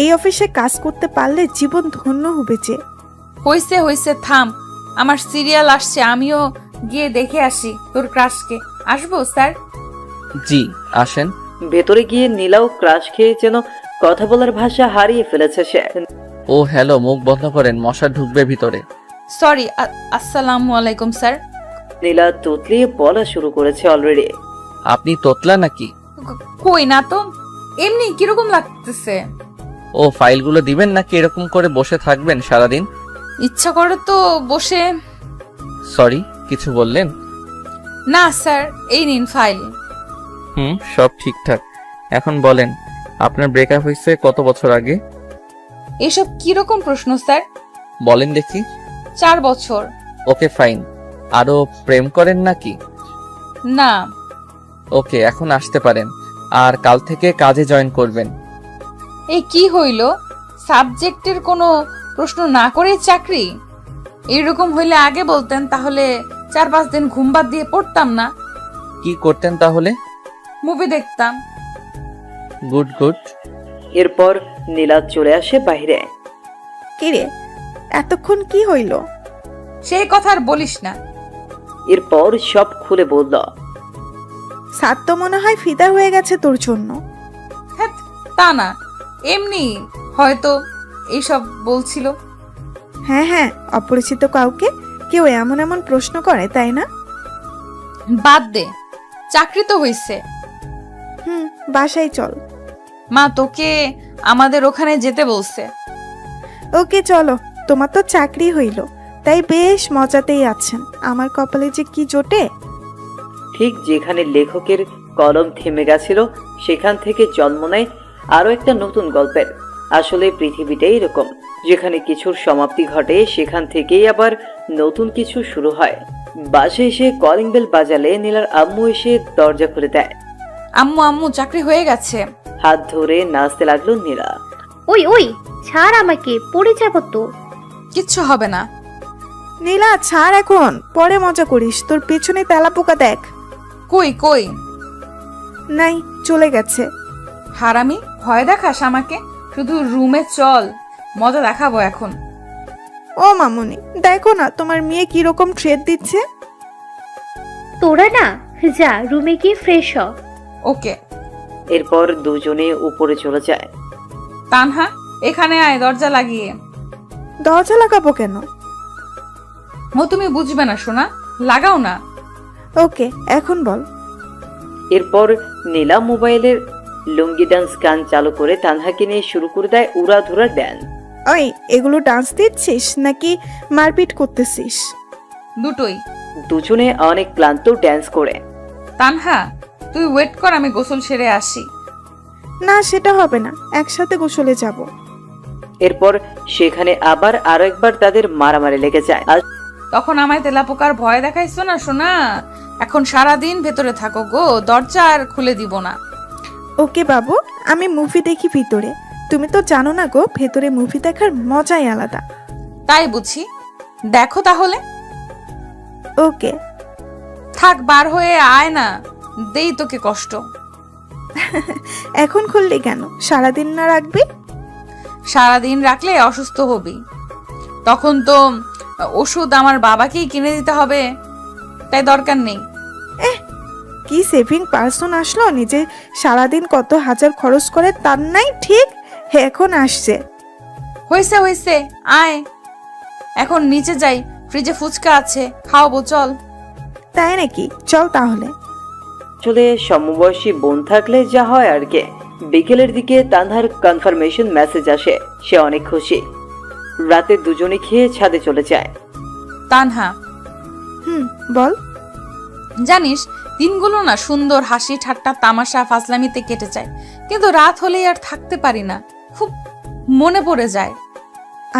এই অফিসে কাজ করতে পারলে জীবন ধন্য হবে যে। হইছে হইছে, থাম, আমার সিরিয়াল আসছে, আমিও গিয়ে দেখে আসি তোর ক্রাশকে। আসবো স্যার? জি আসেন। ভেতরে গিয়ে নীলাও ক্রাশ খেয়ে যেন কথা বলার ভাষা হারিয়ে ফেলেছে সে। ও হ্যালো, মুখ বন্ধ করেন, মশা ঢুকবে ভিতরে। সরি, আসসালামু আলাইকুম স্যার। নীলা তোতলিয়ে বলা শুরু করেছে অলরেডি। আপনি তোতলা নাকি? কই না তো, এমনি কিরকম লাগতেছে? ও ফাইলগুলো দিবেন নাকি এরকম করে বসে থাকবেন সারাদিন? ইচ্ছা করে তো বসে। সরি, কিছু বললেন? না স্যার, এই নিন ফাইল। সব ঠিকঠাক। এখন বলেন, আপনার ব্রেকআপ হয়েছে কত বছর আগে? এসব কিরকম প্রশ্ন স্যার? বলেন দেখি। 4 বছর। Okay fine. আরো প্রেম করেন নাকি? না। ওকে, এখন আসতে পারেন। আর কাল থেকে কাজে জয়েন করবেন। এই কি হইল? সাবজেক্টের কোনো প্রশ্ন না করেই চাকরি? এইরকম হইলে আগে বলতেন, তাহলে 4-5 দিন ঘুম বাদ দিয়ে পড়তাম না। কি করতেন তাহলে? মুভি দেখতাম। Good good. এরপর নীলা চলে আসে বাইরে। কিরে, এতক্ষণ কি হইল? সেই কথা আর বলিস না। এরপর সব খুলে বলল। সাত তো মনে হয় ফিদা হয়ে গেছে তোর জন্য। হ্যাঁ, তা না, এমনি হয়তো এইসব বলছিল। হ্যাঁ হ্যাঁ, অপরিচিত কাউকে কেউ এমন এমন প্রশ্ন করে, তাই না? বাদ দে, চাকরি তো হইছে। বাসায় চল। মা তোকে আমাদের ওখানে যেতে বলছে। ওকে চলো, তোমার তো চাকরি হইল, তাই বেশ মজাতেই আছেন। আমার কপালে যে কি জোটে। ঠিক যেখানে লেখকের কলম থেমে গেছিল, সেখান থেকে জন্ম নেয় আরো একটা নতুন গল্পের। আসলে পৃথিবীটাই এরকম, যেখানে কিছুর সমাপ্তি ঘটে সেখান থেকেই আবার নতুন কিছু শুরু হয়। বাসে এসে কলিং বেল বাজালে নীলার আম্মু এসে দরজা খুলে দেয়। আম্মু আম্মু, চাকরি হয়ে গেছে। হাত ধরে নাচতে লাগলো নীলা। ওই ওই, ছাড় আমাকে, পড়ে যাব তো। কিচ্ছু হবে না। নীলা ছাড়, এখন পরে মজা করিস। তোর পেছনে তেলাপোকা দেখ। কই কই? নাই, চলে গেছে। হারামি, ভয় দেখাস আমাকে? শুধু রুমে চল, মজা দেখাবো এখন। ও মামুনি, দেখো না তোমার মেয়ে কিরকম ট্রেড দিচ্ছে। তোরা না, যা রুমে গিয়ে ফ্রেশ হ। ওকে। এরপর দুজনে উপরে চলে যায়। তানহা, এখানে আয়, দরজা লাগিয়ে। দরজা লাগাবো কেন? ও তুমি বুঝবে না সোনা, লাগাও না। ওকে, এখন বল। এরপর নীলা মোবাইলের লুঙ্গি ডান্স গান চালু করে তানহাকে নিয়ে শুরু করে দেয় উড়াধুরা ড্যান্স। ওই, এগুলো ডান্স দিচ্ছিস নাকি মারপিট করতেছিস? দুটোই। দুজনে অনেক ক্লান্ত ড্যান্স করে। তানহা, তুই ওয়েট কর, আমি গোসল সেরে আসি। না, সেটা হবে না, একসাথে গোসলে যাব। এরপর সেখানে আবার আরো একবার তাদের মারামারি লেগে যায়। আর তখন আমায় তেলাপোকার ভয় দেখাইছো না সোনা। এখন সারাদিন ভেতরে থাকো গো, দরজা আর খুলে দিব না। ওকে বাবু, আমি মুভি দেখি ভিতরে। তুমি তো জানো না গো, ভেতরে মুভি দেখার মজাই আলাদা। তাই বুঝি, দেখো তাহলে। ওকে। থাক, বার হয়ে আয় না, দেই তোকে কষ্ট। এখন খুললি কেন? সারাদিন না রাখবি? সারাদিন রাখলে অসুস্থ হবি, তখন তো ওষুধ আমার বাবাকেই কিনে দিতে হবে, তাই দরকার নেই। কি সেভিং পার্সন আসলো, নিজে সারাদিন কত হাজার খরচ করে তার নাই ঠিক এখন আসছে। হয়েছে হয়েছে, আয় এখন নিচে যাই, ফ্রিজে ফুচকা আছে, খাওয়াবো, চল। তাই নাকি? চল তাহলে। আসলে সমবয়সী বোন থাকলে যা হয় আর কি। বিকেলের দিকে তানহার কনফার্মেশন মেসেজ আসে, সে অনেক খুশি। রাতে দুজনে খেয়ে ছাদে চলে যায়। তানহা, বল। জানিস, দিনগুলো না সুন্দর হাসি ঠাট্টা তামাশা ফাজলামিতে কেটে যায়, কিন্তু রাত হলেই আর থাকতে পারি না, খুব মনে পড়ে যায়।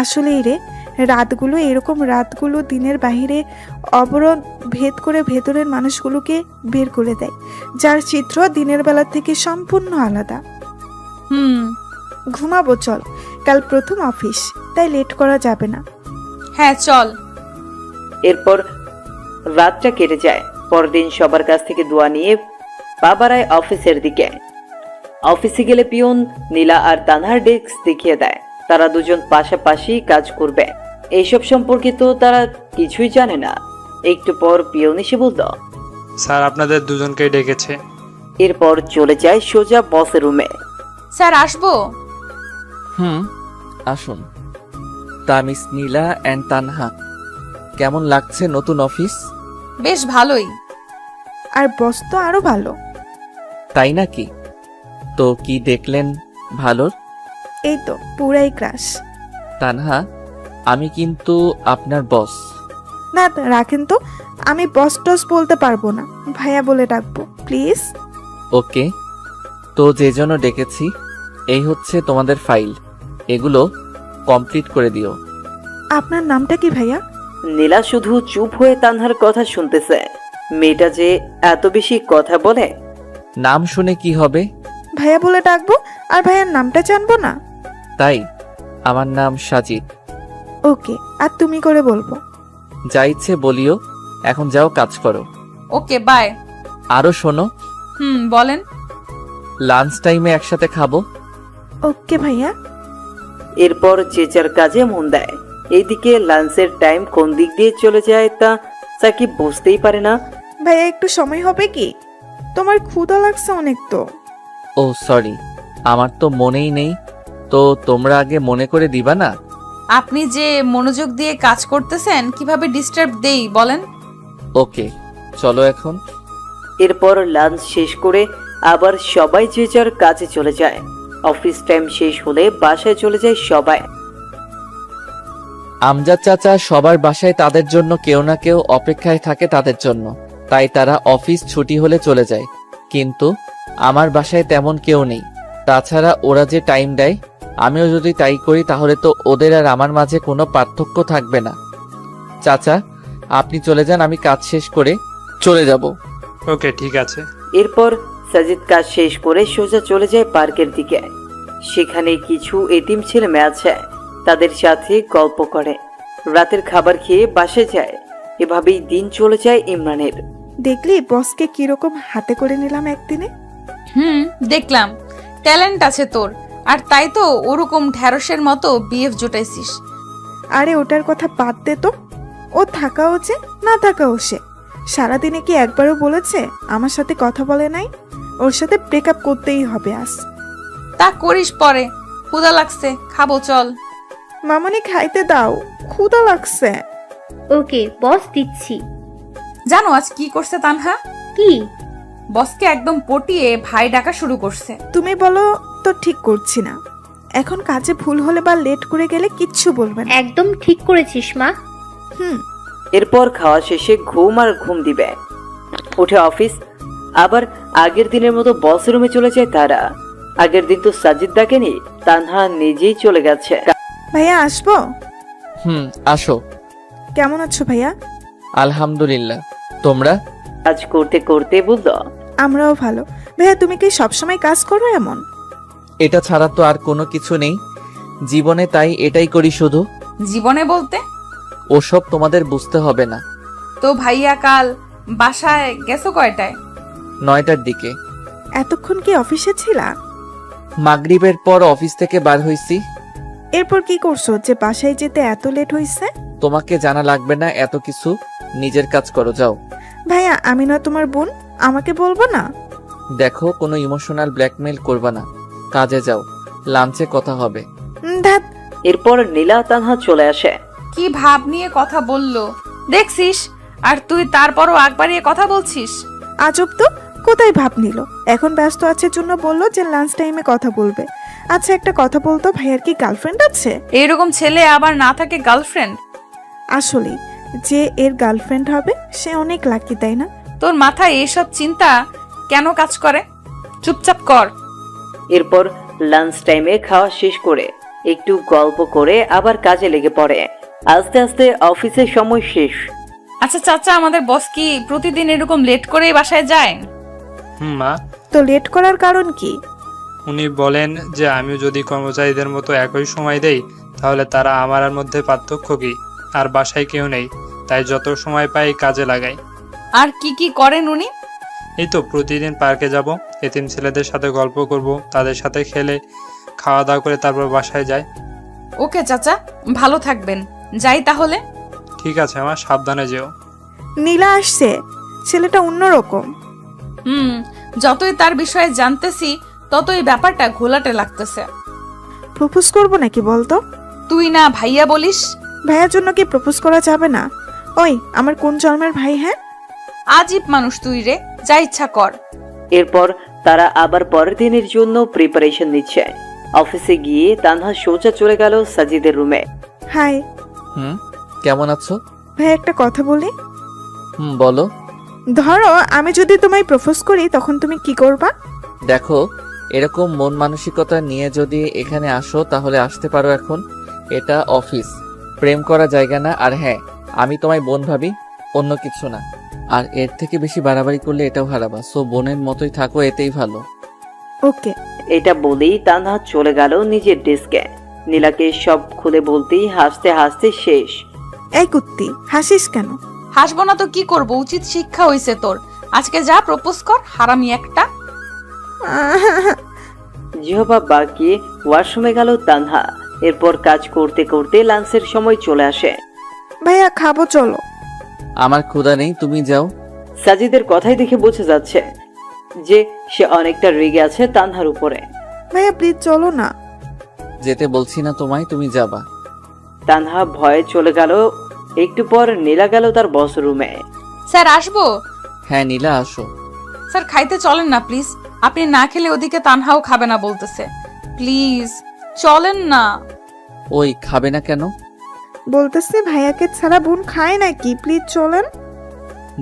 আসলেই রে, রাতগুলো এরকম, রাতগুলো দিনের বাহিরে অবরোধ ভেদ করে ভেতরের মানুষগুলোকে বের করে দেয়, যার চিত্র দিনের বেলা থেকে সম্পূর্ণ আলাদা। ঘুমাবো চল, কাল প্রথম অফিস, তাই লেট করা যাবে না। হ্যাঁ চল। এরপর রাতটা কেটে যায়। পরদিন সবার কাছ থেকে দোয়া নিয়ে পা বাড়ায় অফিসের দিকে। অফিসে গেলে পিয়ন নীলা আর তানহার ডেস্ক দেখিয়ে দেয়। তারা দুজন পাশাপাশি কাজ করবে এইসব সম্পর্কে তো তারা কিছুই জানে না। একটু পর পিয়ন এসে বলল, স্যার আপনাদের দুজনকেই ডেকেছে। এরপর চলে যায় সোজা বসের রুমে। স্যার আসবো? আসুন। তা মিস নীলা অ্যান্ড তানহা, কেমন লাগছে নতুন অফিস? বেশ ভালোই। আর বস তো আরো ভালো। তাই নাকি? তো কি দেখলেন ভালোর? এই তো পুরাই ক্রাশ। তানহা, আমি কিন্তু আপনার বস। না রাখেন তো, আমি বস টস বলতে পারবো না, ভাইয়া বলে ডাকবো প্লিজ। ওকে, তো যে জন্য ডেকেছি এই হচ্ছে তোমাদের ফাইল, এগুলো কমপ্লিট করে দিও। আপনার নামটা কি ভাইয়া? নীলা শুধু চুপ হয়ে তানহার কথা শুনতেছে। মেয়েটা যে এত বেশি কথা বলে। নাম শুনে কি হবে? ভাইয়া বলে ডাকবো, আর ভাইয়ার নামটা জানবো না? তাই আমার নাম সাজিদ। ওকে, আর তুমি করে বলবো। যা ইচ্ছে বলিও, এখন যাও কাজ করো। Okay bye. আরো শোনো, বলেন। লাঞ্চ টাইমে একসাথে খাবো। ওকে ভাইয়া। এরপর যে যার কাজে মন দেয়। এইদিকে লাঞ্চের টাইম কোন দিক দিয়ে চলে যায় তা সাকিব বুঝতেই পারে না। ভাইয়া একটু সময় হবে কি? তোমার ক্ষুধা লাগছে অনেক তো। ও সরি, আমার তো মনেই নেই। তো তোমরা আগে মনে করে দিবা না? আপনি যে মনোযোগ দিয়ে কাজ করতেছেন, কিভাবে ডিস্টার্ব দেই বলেন? ওকে, চলো এখন। এরপর লাঞ্চ শেষ করে আবার সবাই যে যার কাজে চলে যায়। অফিস টাইম শেষ হলে বাসায় চলে যায় সবাই। আমজাদ চাচা সবার বাসায় তাদের জন্য কেউ না কেউ অপেক্ষায় থাকে তাদের জন্য, তাই তারা অফিস ছুটি হলে চলে যায়। কিন্তু আমার বাসায় তেমন কেউ নেই। তাছাড়া ওরা যে টাইম দেয়, আমিও যদি তাই করি তাহলে তো ওদের আর আমার মাঝে কোনো পার্থক্য থাকবে না। চাচা, আপনি চলে যান, আমি কাজ শেষ করে চলে যাব। ওকে ঠিক আছে। এরপর সাজিদ কাজ শেষ করে সোজা চলে যায় পার্কের দিকে। সেখানে কিছু এতিম ছেলে মেয়ে আছে, তাদের সাথে গল্প করে। রাতের খাবার খেয়ে বাসে যায়। এভাবেই দিন চলে যায় ইমরানের। দেখলি বসকে কিরকম হাতে করে নিলাম একদিনে। দেখলাম, ট্যালেন্ট আছে তোর, আর তাই তো ওরকম ঢ্যাঁড়সের মতো বিএফ জোটাইছিস। আরে ওটার কথা বাদ দে তো। ও থাকাও যে না থাকাও সে। সারাদিনে কি একবারও বলেছে আমার সাথে কথা বলে নাই? ওর সাথে ব্রেকআপ করতেই হবে আজ। তা করিস পরে। ক্ষুধা লাগছে, খাবো চল। মামনি খাইতে দাও, ক্ষুধা লাগছে। ওকে বস, দিচ্ছি। জানো আজ কি করছে তানহা? কি? বসকে একদম পটিয়ে ভাই ডাকা শুরু করছে। তুমি বলো তো ঠিক করছি না। এখন কাজে ভুল হলে বা লেট করে গেলে কিচ্ছু বলবে না। একদম ঠিক করেছিস মা। এরপর খাওয়া শেষে ঘুম আর ঘুম দিবে। উঠে অফিস। আবার আগের দিনের মতো বস রুমে চলে যায় তারা। আগের দিন তো সাজিদ ডাকেনি, তানহা নিজেই চলে গেছে। ভাইয়া আসবো? আসো। কেমন আছো ভাইয়া? আলহামদুলিল্লাহ, তোমরা? কাজ করতে করতে বলল, আমরাও ভালো। ভাইয়া তুমি কি সবসময় কাজ করো এমন? এটা ছাড়া তো আর কোনো কিছু নেই জীবনে, তাই এটাই করি শুধু। জীবনে বলতে? ওসব তোমাদের বুঝতে হবে না। তো ভাইয়া কাল বাসায় গেছো কয়টায়? 9টার দিকে। এতক্ষণ কি অফিসে ছিলা? মাগরিবের পর অফিস থেকে বার হইছি। এরপর কি করছো যে বাসায় যেতে এত লেট হইছে? তোমাকে জানা লাগবে না এত কিছু, নিজের কাজ করো, যাও। ভাইয়া আমি না তোমার বোন, আমাকে বলবো না? দেখো, কোনো ইমোশনাল ব্ল্যাকমেল করবা না, কাজে যাও, লাঞ্চে কথা হবে। ধ্যাৎ। এরপর নীলা তানহা চলে আসে। কি ভাব নিয়ে কথা বললো দেখছিস, আর তুই তারপরও আগ বাড়িয়ে কথা বলছিস। আজব তো, কোথায় ভাব নিল? এখন ব্যস্ত আছে জন্য বললো যে লাঞ্চ টাইমে কথা বলবে। আচ্ছা একটা কথা বলতো, ভাইয়ার কি গার্লফ্রেন্ড আছে? এইরকম ছেলে আবার না থাকে গার্লফ্রেন্ড? আসলে যে এর গার্লফ্রেন্ড হবে সে অনেক লাকি, তাই না? তোর মাথায় এইসব চিন্তা কেন কাজ করে? চুপচাপ কর। এরপর লাঞ্চ টাইমে খাওয়া শেষ করে একটু গল্প করে আবার কাজে লেগে পড়ে। আস্তে আস্তে অফিসের সময় শেষ। আচ্ছা চাচা, আমাদের বস কি প্রতিদিন এরকম লেট করে বাসায় যায়? মা। তো লেট করার কারণ কি? উনি বলেন যে আমি যদি কর্মচারীদের মতো একই সময় দেই তাহলে তারা আমার মধ্যে পার্থক্য কি? আর বাসায় কেউ নেই, তাই যত সময় পাই কাজে লাগাই। আর কি কি করেন উনি? এই তো প্রতিদিন পার্কে যাব, এতিম ছেলেদের সাথে গল্প করব, তাদের সাথে খেলে খাওয়া দাওয়া করে তারপর বাসায় যাই। ওকে চাচা, ভালো থাকবেন, যাই তাহলে। ঠিক আছে আমার, সাবধানে যেও। নীলা আসছে, ছেলেটা অন্যরকম। যতই তার বিষয়ে জানতেছি ততই ব্যাপারটা ঘোলাটে লাগতেছে। প্রপোজ করবো নাকি বলতো? তুই না ভাইয়া বলিস। ভাইয়ার জন্য কি প্রপোজ করা যাবে না? ওই আমার কোন জন্মের ভাই? হ্যাঁ, আজীব মানুষ তুই রে, যা ইচ্ছা কর। এরপর তারা আবার পরের দিনের জন্য প্রিপারেশন নিচ্ছে। অফিসে গিয়ে তানহা সোজা চলে গেল সাজিদের রুমে। হাই কেমন আছো? ভাই, একটা কথা বলি। বলো। ধরো আমি যদি তোমায় প্রপোজ করি, তখন তুমি কি করবা? দেখো, এরকম মন মানসিকতা নিয়ে যদি এখানে আসো তাহলে আসতে পারো। এখন এটা অফিস, প্রেম করা জায়গা না। আর হ্যাঁ, আমি তোমায় বোন ভাবি, অন্য কিছু না। আর এর থেকে বেশি বাড়াবাড়ি করলে এটাও হারাবা। সো বোনের মতোই থাকো, এতেই ভালো। ওকে। এটা বলেই তানহা চলে গেল নিজের ডেস্কে। নীলাকে সব খুলে বলতেই হাসতে হাসতে শেষ। এই কুত্তি, হাসিস কেন? হাসবো না তো কি করব, উচিত শিক্ষা হইছে তোর। আজকে যা প্রপোজ কর, হারামি একটা। জিহবা বাকি ওয়াশরুমে গেল তানহা। এরপর কাজ করতে করতে লাঞ্চের সময় চলে আসে। ভাইয়া খাবো, চলো। আমার ক্ষুধা নেই, তুমি যাও। সাজিদের কথাই দেখে বোঝা যাচ্ছে যে সে অনেকটা রেগে আছে তানহার উপরে। ভাইয়া প্লিজ চলো না। যেতে বলছি না তোমায়, তুমি যাবা। তানহা ভয়ে চলে গেল। একটু পর নীলা গেল তার বস রুমে। স্যার আসবো? হ্যাঁ নীলা, আসো। স্যার খাইতে চলেন না প্লিজ, আপনি না খেলে ওদিকে তানহাও খাবে না বলতেছে। প্লিজ চলেন না। ওই খাবে না কেন? বলতেছি ভাইয়াকে ছাড়া বোন খায় নাকি? প্লিজ চলেন।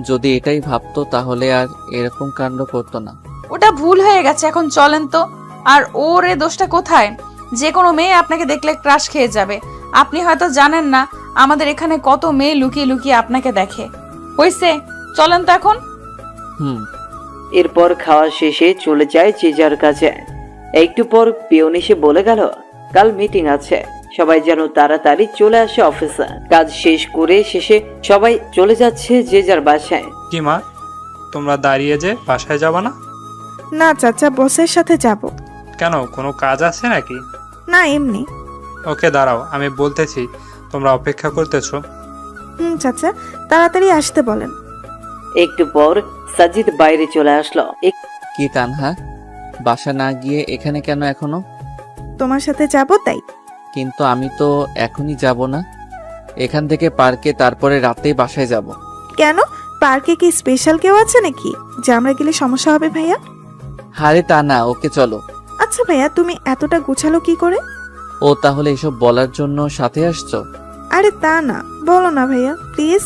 যদি এটাই ভাবতো তাহলে আর এরকম কাণ্ড করতো না। ওটা ভুল হয়ে গেছে, এখন চলেন তো। আর ওর এ দোষটা কোথায়? যে কোনো মেয়ে আপনাকে দেখলে ক্রাশ খেয়ে যাবে। আপনি হয়তো জানেন না আমাদের এখানে কত মেয়ে লুকিয়ে লুকিয়ে আপনাকে দেখে। হইছে, চলেন তো এখন। এরপর খাওয়া শেষে চলে যায় যে যার কাছে। একটু পর পিয়ন এসে বলে গেল কাল মিটিং আছে, সবাই যেন তাড়াতাড়ি চলে আসে অফিসে। কাজ শেষ করে শেষে সবাই চলে যাচ্ছে যে যার বাসায়। কি মা, তোমরা দাঁড়িয়ে যে বাসায় যাবা না? না চাচা, বসের সাথে যাব। কেন, কোনো কাজ আছে নাকি? না, এমনি। ওকে দাঁড়াও, আমি বলতেছি। তোমরা অপেক্ষা করতেছো? চাচা তাড়াতাড়ি আসতে বলেন। একটু পর সাজিদ বাইরে চলে আসলো। কি তানহা, বাসা না গিয়ে এখানে কেন এখনো? তোমার সাথে যাব তাই। কিন্তু আমি তো এখনই যাব না, এখান থেকে পার্কে, তারপরে রাতেই বাসায় যাব। কেন, পার্কে কি স্পেশাল কেউ আছে নাকি যে আমরা গেলে সমস্যা হবে ভাইয়া? আরে তা না, ওকে চলো। আচ্ছা ভাইয়া, তুমি এতটা গুছালো কি করে? ও তাহলে এসব বলার জন্য সাথে আসছো? আরে তা না, বলো না ভাইয়া প্লিজ।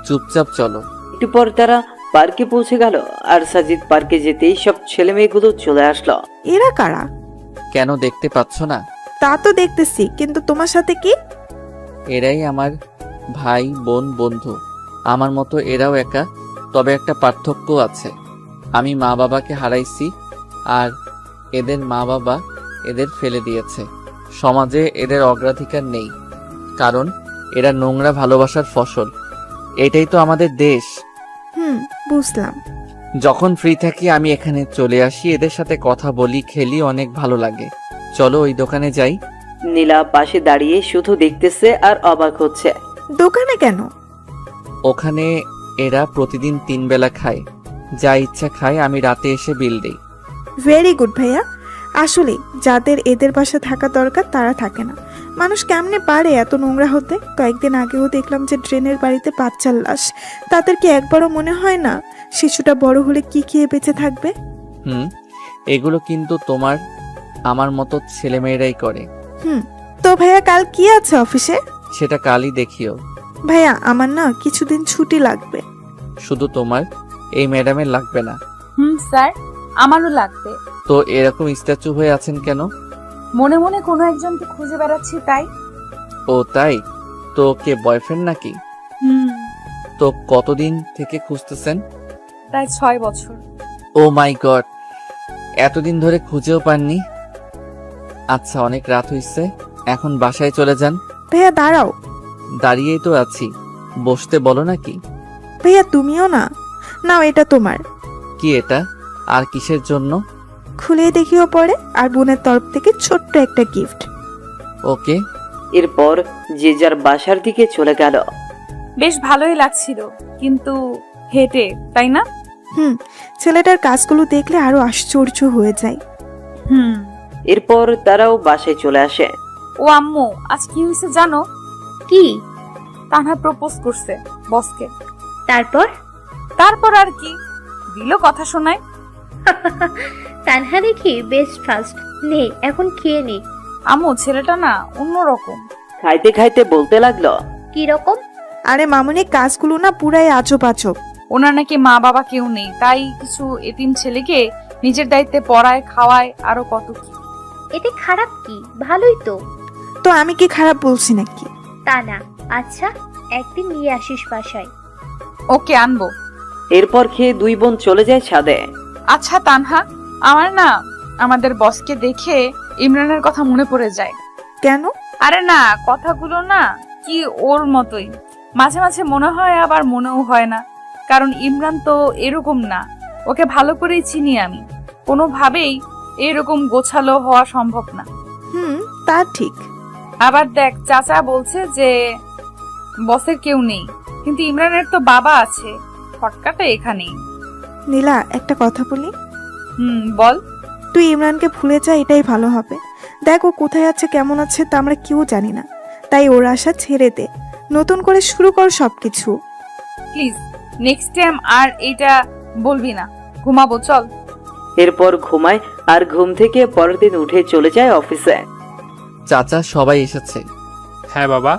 চুপচাপ চলো। একটু পর তারা পার্কে পৌঁছে গেল। আর সাজিদ পার্কে যেতেই সব ছেলে মেয়েগুলো চলে আসলো। এরা কারা? কেন দেখতে পাচ্ছ না? তা তো দেখতেছি, কিন্তু তোমার সাথে কি? এরাই আমার ভাই বোন বন্ধু, আমার মতো এরাও একা। তবে একটা পার্থক্য আছে, আমি মা বাবাকে হারাইছি আর এদের মা বাবা এদের ফেলে দিয়েছে। সমাজে এদের অগ্রাধিকার নেই, কারণ এরা নোংরা ভালোবাসার ফসল। এটাই তো আমাদের দেশ। বুঝলাম। যখন ফ্রি থাকি আমি এখানে চলে আসি, এদের সাথে কথা বলি, খেলি, অনেক ভালো লাগে। চলো ওই দোকানে যাই। নীলা পাশে দাঁড়িয়ে শুধু দেখতেছে আর অবাক হচ্ছে। দোকানে কেন? ওখানে এরা প্রতিদিন 3 বেলা খায়, যা ইচ্ছা খায়, আমি রাতে এসে বিল দেই। ভেরি গুড ভাইয়া। আসলে যাদের এদের বাসা থাকা দরকার তারা থাকে না। মানুষ কেমনে পারে এত নোংরা হতে? কয়েকদিন আগেও দেখলাম যে ড্রেনের বাড়িতে বাচ্চার লাশ। তাদের কি একবারও মনে হয় না শিশুটা বড় হলে কি খেয়ে বেঁচে থাকবে? এগুলো কিন্তু তোমার আমার মতো ছেলেমেয়েরাই করে। তো ভাইয়া কাল কি আছে অফিসে? সেটা কালই দেখিও। ভাইয়া আমার না কিছুদিন ছুটি লাগবে। শুধু তোমার, এই ম্যাডামের লাগবে না? স্যার আমারও লাগবে। তো এরকম স্ট্যাচু হয়ে আছেন কেন? মনে মনে কোনো একজনকে খুঁজে বেড়াচ্ছি তাই। ও তাই? তো কে বয়ফ্রেন্ড নাকি? তো কতদিন থেকে খুঁজতেছেন? প্রায় 6 বছর। ও মাই গড, এতদিন ধরে খুঁজেও পাননি? আচ্ছা, অনেক রাত হইছে, এখন বাসায় চলে যান। ভাইয়া দাঁড়াও। দাঁড়িয়েই তো আছি, বসতে বলো নাকি? ভাইয়া তুমিও না, নাও এটা তোমার। কি এটা? আর কিসের জন্য? খুলে দেখিও পরে, আর বোনের তরফ থেকে ছোট্ট একটা গিফট। ওকে। এরপর যে যার বাসার দিকে চলে গেল। বেশ ভালোই লাগছিল, কিন্তু হেঁটে, তাই না? ছেলেটার কাজগুলো দেখলে আরো আশ্চর্য হয়ে যায়। এরপর তারাও বাসায় চলে আসে। ও আম্মু, আজ কি হয়েছে জানো? কি? তানহা প্রপোজ করছে বসকে। তারপর? তারপর আর কি, দিল কথা শোনায়। তানহা দেখি বেস্ট ফার্স্ট। নে এখন খেয়ে নে। আম্মু, ছেলেটা না অন্যরকম। খাইতে খাইতে বলতে লাগলো, কি রকম? আরে মামুনি, কাজগুলো না পুরাই আজব আজব। ওনার নাকি মা বাবা কেউ নেই, তাই কিছু এতিম ছেলেকে নিজের দায়িত্বে পড়ায়, খাওয়ায়, আরো কত কি। এতে খারাপ কি? ভালোই তো। তো আমি কি খারাপ বলছি নাকি? তা না। আচ্ছা, একদিন নিয়ে আসিস বাসায়। ওকে, আনবো। এরপর খেয়ে দুই বোন চলে যায় ছাদে। আচ্ছা তানহা, আমার না আমাদের বসকে দেখে ইমরানের কথা মনে পড়ে যায়। কেন? আরে না, কথাগুলো না কি ওর মতোই। মাঝে মাঝে মনে হয়, আবার মনেও হয় না, কারণ ইমরান তো এরকম না। ওকে ভালো করেই চিনি আমি, কোনোভাবেই এরকম গোছালো হওয়া সম্ভব না। তা ঠিক। আবার দেখ, চাচা বলছে যে বসের কেউ নেই, কিন্তু ইমরানের তো বাবা আছে। ফটকাটা এখানেই। নীলা, একটা কথা বলি। বল। তুই ইমরানকে ভুলে যা, এটাই ভালো হবে। দেখ ও কোথায় আছে, কেমন আছে তা আমরা কেউ জানি না, তাই ওর আশা ছেড়ে দে, নতুন করে শুরু কর সবকিছু। প্লিজ, নেক্সট টাইম আর এটা বলবি না। ঘুমাবো, চল। এরপর ঘুমায়, আর ঘুম থেকে পরের দিন উঠে চলে যায় অফিসে। চাচা, সবাই এসেছে? হ্যাঁ বাবা।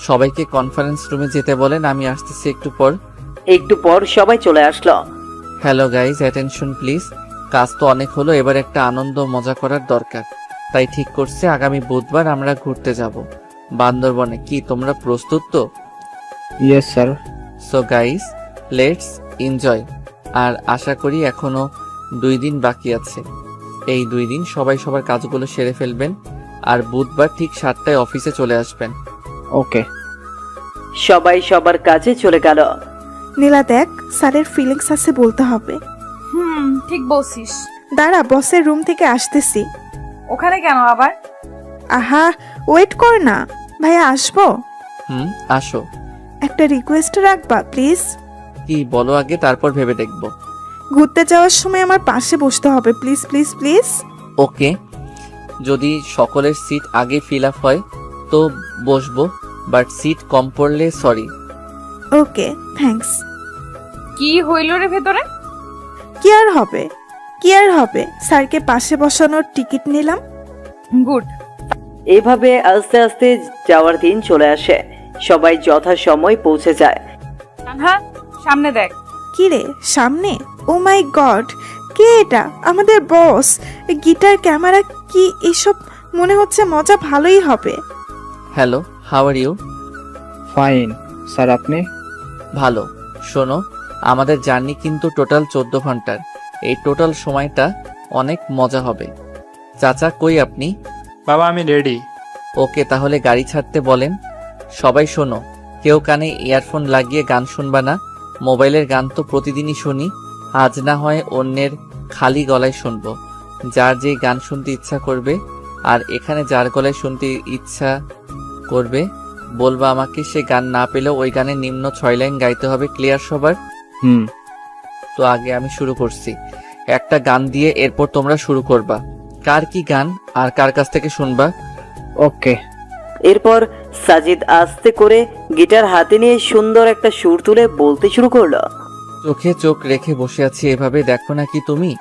সবাইকে কনফারেন্স রুমে যেতে বলেন, আমি আসতেছি একটু পর। একটু পর সবাই চলে আসলো। Hello guys, attention please. কাজ তো অনেক হলো, এবার একটা আনন্দ মজা করার দরকার। তাই ঠিক করছে আগামী বুধবার আমরা ঘুরতে যাব বান্দরবনে। কি তোমরা প্রস্তুত তো? Yes sir. So guys, let's enjoy. আর আশা করি এখনো 2 দিন বাকি আছে। এই 2 দিন সবাই সবার কাজগুলো সেরে ফেলবেন, আর বুধবার ঠিক 7টায় অফিসে চলে আসবেন। ওকে। সবাই সবার কাজে চলে গেল। নীলা দেখ, স্যারের ফিলিংস আছে, বলতে হবে। ঠিক বলছিস। দাঁড়া, বসের রুম থেকে আসতেছি। ওখানে কেন আবার? আহা, ওয়েট কর না। ভাইয়া আসবো? আসো। একটা রিকোয়েস্ট রাখবা প্লিজ? কি বলো আগে, তারপর ভেবে দেখবো। ঘুরতে যাওয়ার সময় আমার পাশে বসতে হবে, প্লিজ প্লিজ প্লিজ। ওকে, যদি সকলের সিট আগে ফিল আপ হয় তো বসবো, বাট সিট কম পড়লে সরি। ওকে, থ্যাঙ্কস। কি হইল রে ভেতরে? কি আর হবে, কি আর হবে, স্যারকে পাশে বসানোর টিকিট নিলাম। গুড। এভাবে আস্তে আস্তে যাওয়ার দিন চলে আসে। সবাই যথাসময় পৌঁছে যায়। তানহা, সামনে দেখ। কি রে, সামনে? ও মাই গড, কে এটা? আমাদের বস। গিটার, ক্যামেরা, কি এসব? মনে হচ্ছে মজা ভালোই হবে। Hello, how are you? Fine sir, আপনি? ভালো। শোনো, আমাদের জার্নি কিন্তু টোটাল 14 ঘন্টার। এই টোটাল সময়টা অনেক মজা হবে। চাচা কই আপনি? বাবা, আমি রেডি। ওকে, তাহলে গাড়ি ছাড়তে বলেন। সবাই শোনো, কেউ কানে ইয়ারফোন লাগিয়ে গান শুনবা না। মোবাইলের গান তো প্রতিদিনই শুনি, আজ না হয় অন্যের খালি গলায় শুনবো। যার যে গান শুনতে ইচ্ছা করবে, আর এখানে যার গলায় শুনতে ইচ্ছা করবে বলবা আমাকে। সে গান না পেলেও ওই গানের নিম্ন 6 লাইন গাইতে হবে। ক্লিয়ার সবার? তো আগে আমি শুরু করছি একটা গান দিয়ে, এরপর তোমরা শুরু করবা। কার কি গান আর কার কাছ থেকে শুনবা? ওকে। এরপর সাজিদ আস্তে করে গিটার হাতে নিয়ে সুন্দর একটা সুর তুলে বলতে শুরু করলো। চোখে চোখ রেখে বসে আছি এভাবে, দেখো না কি তুমি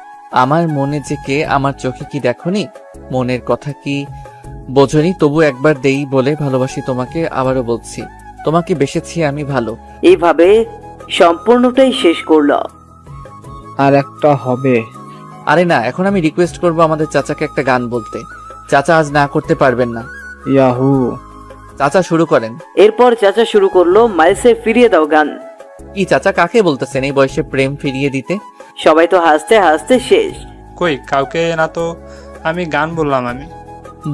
আমার মনে যে কে, আমার চোখে কি দেখোনি? মনের কথা কি বোঝনি? তবু একবার দেই বলে ভালোবাসি তোমাকে, আবারও বলছি তোমাকে বেসেছি আমি ভালো। এইভাবে সম্পূর্ণটাই শেষ করলো। আর একটা হবে। আরে না, এখন আমি রিকোয়েস্ট করব আমাদের চাচাকে একটা গান বলতে। চাচা আজ না করতে পারবেন না। ইয়াহু। চাচা শুরু করেন। এরপর চাচা শুরু করলো মাইসে ফিরিয়ে দাও গান। কি চাচা, কাকে বলতেছেন এই বয়সে প্রেম ফিরিয়ে দিতে? সবাই তো হাসতে হাসতে শেষ। কই, কাউকে না তো। আমি গান বললাম। আমি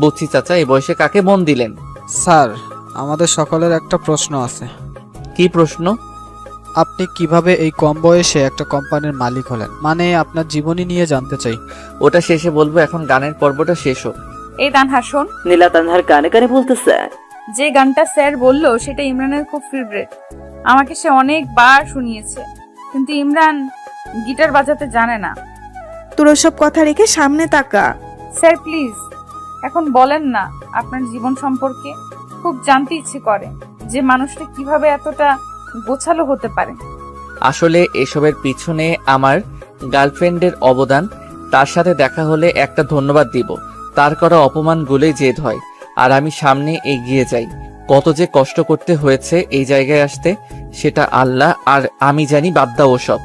বুঝছি চাচা, এই বয়সে কাকে মন দিলেন? স্যার, আমাদের সকলের একটা প্রশ্ন আছে। কি প্রশ্ন? আপনি কিভাবে এই কম বয়সে একটা কোম্পানির মালিক হলেন? মানে আপনার জীবনী নিয়ে জানতে চাই। ওটা শেষে বলবো, এখন গানের পর্বটা শেষ হোক। এই তানহা শোন, নীলা তানহার কানে কানে বলতেছে। যে গানটা স্যার বললো সেটা ইমরানের খুব ফেভারিট। আমাকে সে অনেকবার শুনিয়েছে, কিন্তু ইমরান গিটার বাজাতে জানে না। তোর সব কথা রেখে সামনে তাকা। স্যার প্লিজ এখন বলেন না আপনার জীবন সম্পর্কে। খুব জানতে ইচ্ছে করে যে মানুষটা কিভাবে এতটা গোছালো হতে পারে। আসলে এসবের পিছনে আমার গার্লফ্রেন্ডের অবদান। তার সাথে দেখা হলে একটা ধন্যবাদ দিব, তার করা অপমানগুলোই জেদ হয়, আর আমি সামনে এগিয়ে যাই। কত যে কষ্ট করতে হয়েছে এই জায়গায় আসতে, সেটা আল্লাহ আর আমি জানি। বাদ দাও ওসব,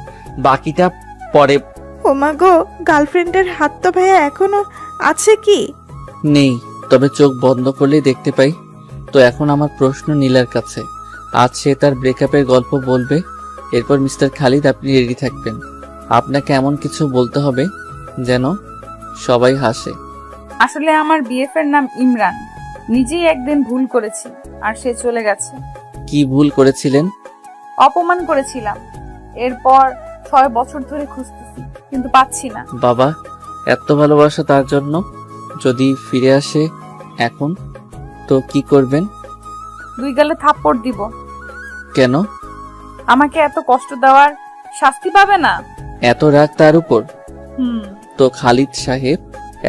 বাকিটা পরে। ও মা গো, গার্লফ্রেন্ডের হাত তো ভাইয়া এখনো আছে কি? নেই, তবে চোখ বন্ধ করলেই দেখতে পাই। তো এখন আমার প্রশ্ন নীলার কাছে। আজ সে তার ব্রেকআপের গল্প বলবে, এরপর মিস্টার খালিদ আপনি রেডি থাকবেন। আপনাকে এমন কিছু বলতে হবে যেন সবাই হাসে। আসলে আমার বিএফের নাম ইমরান। নিজেই একদিন ভুল করেছি আর সে চলে গেছে। কি ভুল করেছিলেন? অপমান করেছিলাম। এরপর 6 বছর ধরে খুঁজতেছি, কিন্তু পাচ্ছি না। বাবা, এত ভালোবাসা তার জন্য যদি ফিরে আসে এখন, তো কি করবেন? 2 গালে থাপ্পড় দিব। কেন? আমাকে এত কষ্ট দেওয়ার শাস্তি পাবে না। এত রাগ তার উপর? হুম। তো খালিদ সাহেব,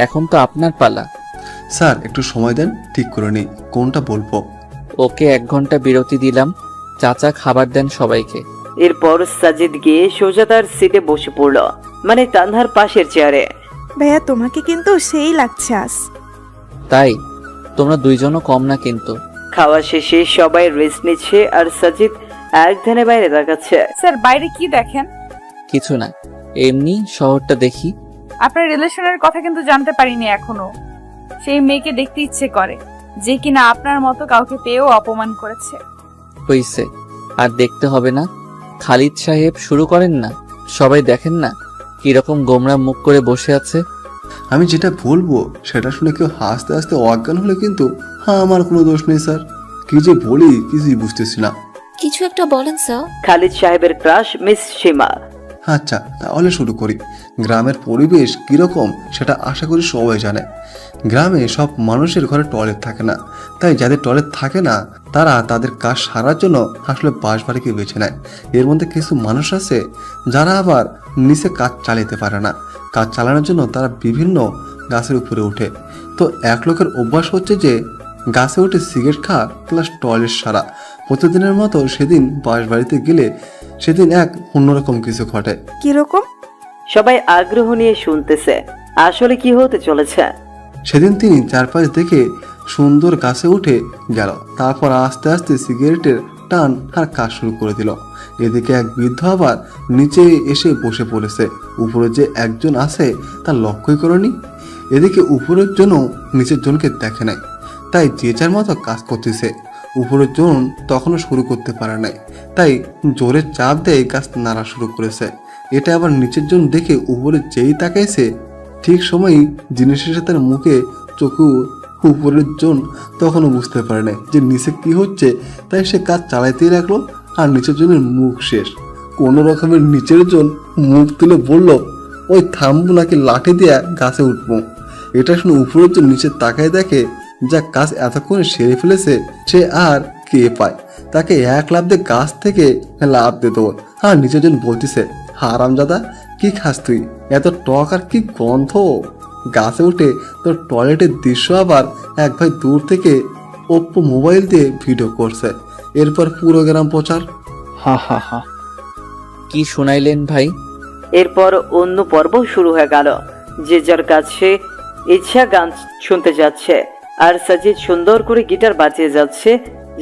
এখন তো আপনার পালা। স্যার একটু সময় দেন, ঠিক করে নিই কোনটা বলবো। ওকে 1 ঘন্টা বিরতি দিলাম। চাচা খাবার দেন সবাইকে। এরপর সাজিদ গিয়ে সোজা তার সিটে বসে পড়ল, মানে তানহার পাশের চেয়ারে। ভাইয়া তোমাকে কিন্তু সেই লাগছে আজ। তাই? তোমরা 2 জনও কম না কিন্তু। খাওয়া শেষে সবাই রেস্ট নিচ্ছে আর সাজিদ এক ধ্যানে বাইরে তাকাচ্ছে। স্যার বাইরে কি দেখেন? কিছু না, এমনি শহরটা দেখি। আপনার রিলেশনের কথা কিন্তু জানতে পারিনি এখনো। সেই মেয়েকে দেখতে ইচ্ছে করে যে কিনা আপনার মতো কাউকে পেয়েও অপমান করেছে। হইছে, আর দেখতে হবে না। খালিদ সাহেব শুরু করেন না। সবাই দেখেন না কিরকম গোমরা মুখ করে বসে আছে। আমি যেটা বলবো সেটা শুনে কেউ হাসতে হাসতে অজ্ঞান হলে কিন্তু আমার কোনো দোষ নেই স্যার। কি যে বলি কিছুই বুঝতেছি না। কিছু একটা বলেন স্যার। খালিদ সাহেবের ক্রাশ মিস সীমা। আচ্ছা তাহলে শুরু করি। গ্রামের পরিবেশ কিরকম সেটা আশা করি সবাই জানে। গ্রামে সব মানুষের ঘরে টয়লেট থাকে না, তাই যাদের টয়লেট থাকে না তারা তাদের কাজ সারার জন্য আসলে বাসবাড়িকে বেছে নেয়। এর মধ্যে কিছু মানুষ আছে যারা আবার নিচে কাজ চালাতে পারে না। কাজ চালানোর জন্য তারা বিভিন্ন গাছের উপরে ওঠে। তো এক লোকের অভ্যাস হচ্ছে যে গাছে উঠে সিগারেট খাওয়া প্লাস টয়লেট সারা। প্রতিদিনের মতো সেদিন বাসবাড়িতে গেলে সেদিন এক অন্যরকম কিছু ঘটে। কিরকম? সবাই আগ্রহ নিয়ে শুনতেছে আসলে কি হতে চলেছে। সেদিন তিনি চারপাশ দেখে সুন্দর গাছে উঠে গেল, তারপর আস্তে আস্তে সিগারেটের টান আর কাজ শুরু করে দিল। এদিকে এক বৃদ্ধ আবার নিচে এসে বসে পড়েছে। উপরে যে একজন আছে তার লক্ষ্যই করেনি। এদিকে উপরের জন্য নিচের জনকে দেখে নাই, তাই যে যার মতো কাজ করতেছে। উপরের জন তখনও শুরু করতে পারে নাই, তাই জোরে চাপ দিয়ে গাছ নাড়া শুরু করেছে। এটা আবার নিচের জন দেখে উপরে যেই তাকাইছে ঠিক সময়ই জিনিসের সাথে তার মুখে চোখু। উপরের জন তখনও বুঝতে পারে না যে নিচে কি হচ্ছে, তাই সে কাজ চালাইতেই রাখলো। আর নিচের জনের মুখ শেষ। কোনো রকমের নিচের জন মুখ তুলে বলল, ওই থামবো নাকি লাঠি দিয়ে গাছে উঠবো। এটা শুনে উপরের জন নিচে তাকায় দেখে যা কাজ এতক্ষণে সেরে ফেলেছে সে আর কে পায়। তাকে 1 লাফ দিয়ে গাছ থেকে লাফ দিয়ে দেবো। আর নিচের জন বলতেছে, হারামজাদা কি খাস তুই, এত টক আর কি গন্ধ। গাছে উঠে তোর টয়লেটের দৃশ্য আবার এক ভাই দূর থেকে ওপ্পো মোবাইল দিয়ে ভিডিও করছে। এরপর পুরো গ্রাম প্রচার। হা হা হা। কি শুনাইলেন ভাই? এরপর অন্য পর্ব শুরু হয়ে গেল। যে যার কাছে ইচ্ছা গান শুনতে যাচ্ছে আর সাজিদ সুন্দর করে গিটার বাজিয়ে যাচ্ছে,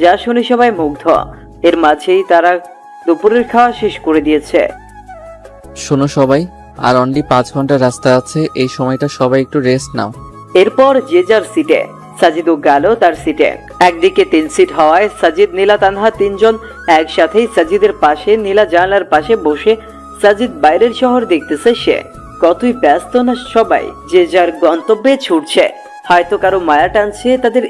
যা শুনে সবাই মুগ্ধ। এর মাঝেই তারা দুপুরের খাওয়া শেষ করে দিয়েছে। শোনো সবাই, আর অনলি 5 ঘন্টা রাস্তা আছে। এই সময়টা সবাই একটু রেস্ট নাও। এরপর যে যার সিটে। সাজিদও গেল তার সিটে। একদিকে 3 সিট হওয়ায় সাজিদ, নীলা, তানহা 3 জন একসাথেই সাজিদের পাশে নীলা জানলার পাশে বসে। সাজিদ বাইরের শহর দেখতেছে। সে কতই ব্যস্ত না সবাই যে যার গন্তব্যে ছুটছে। হয়তো কারো মায়া টানছে তাদের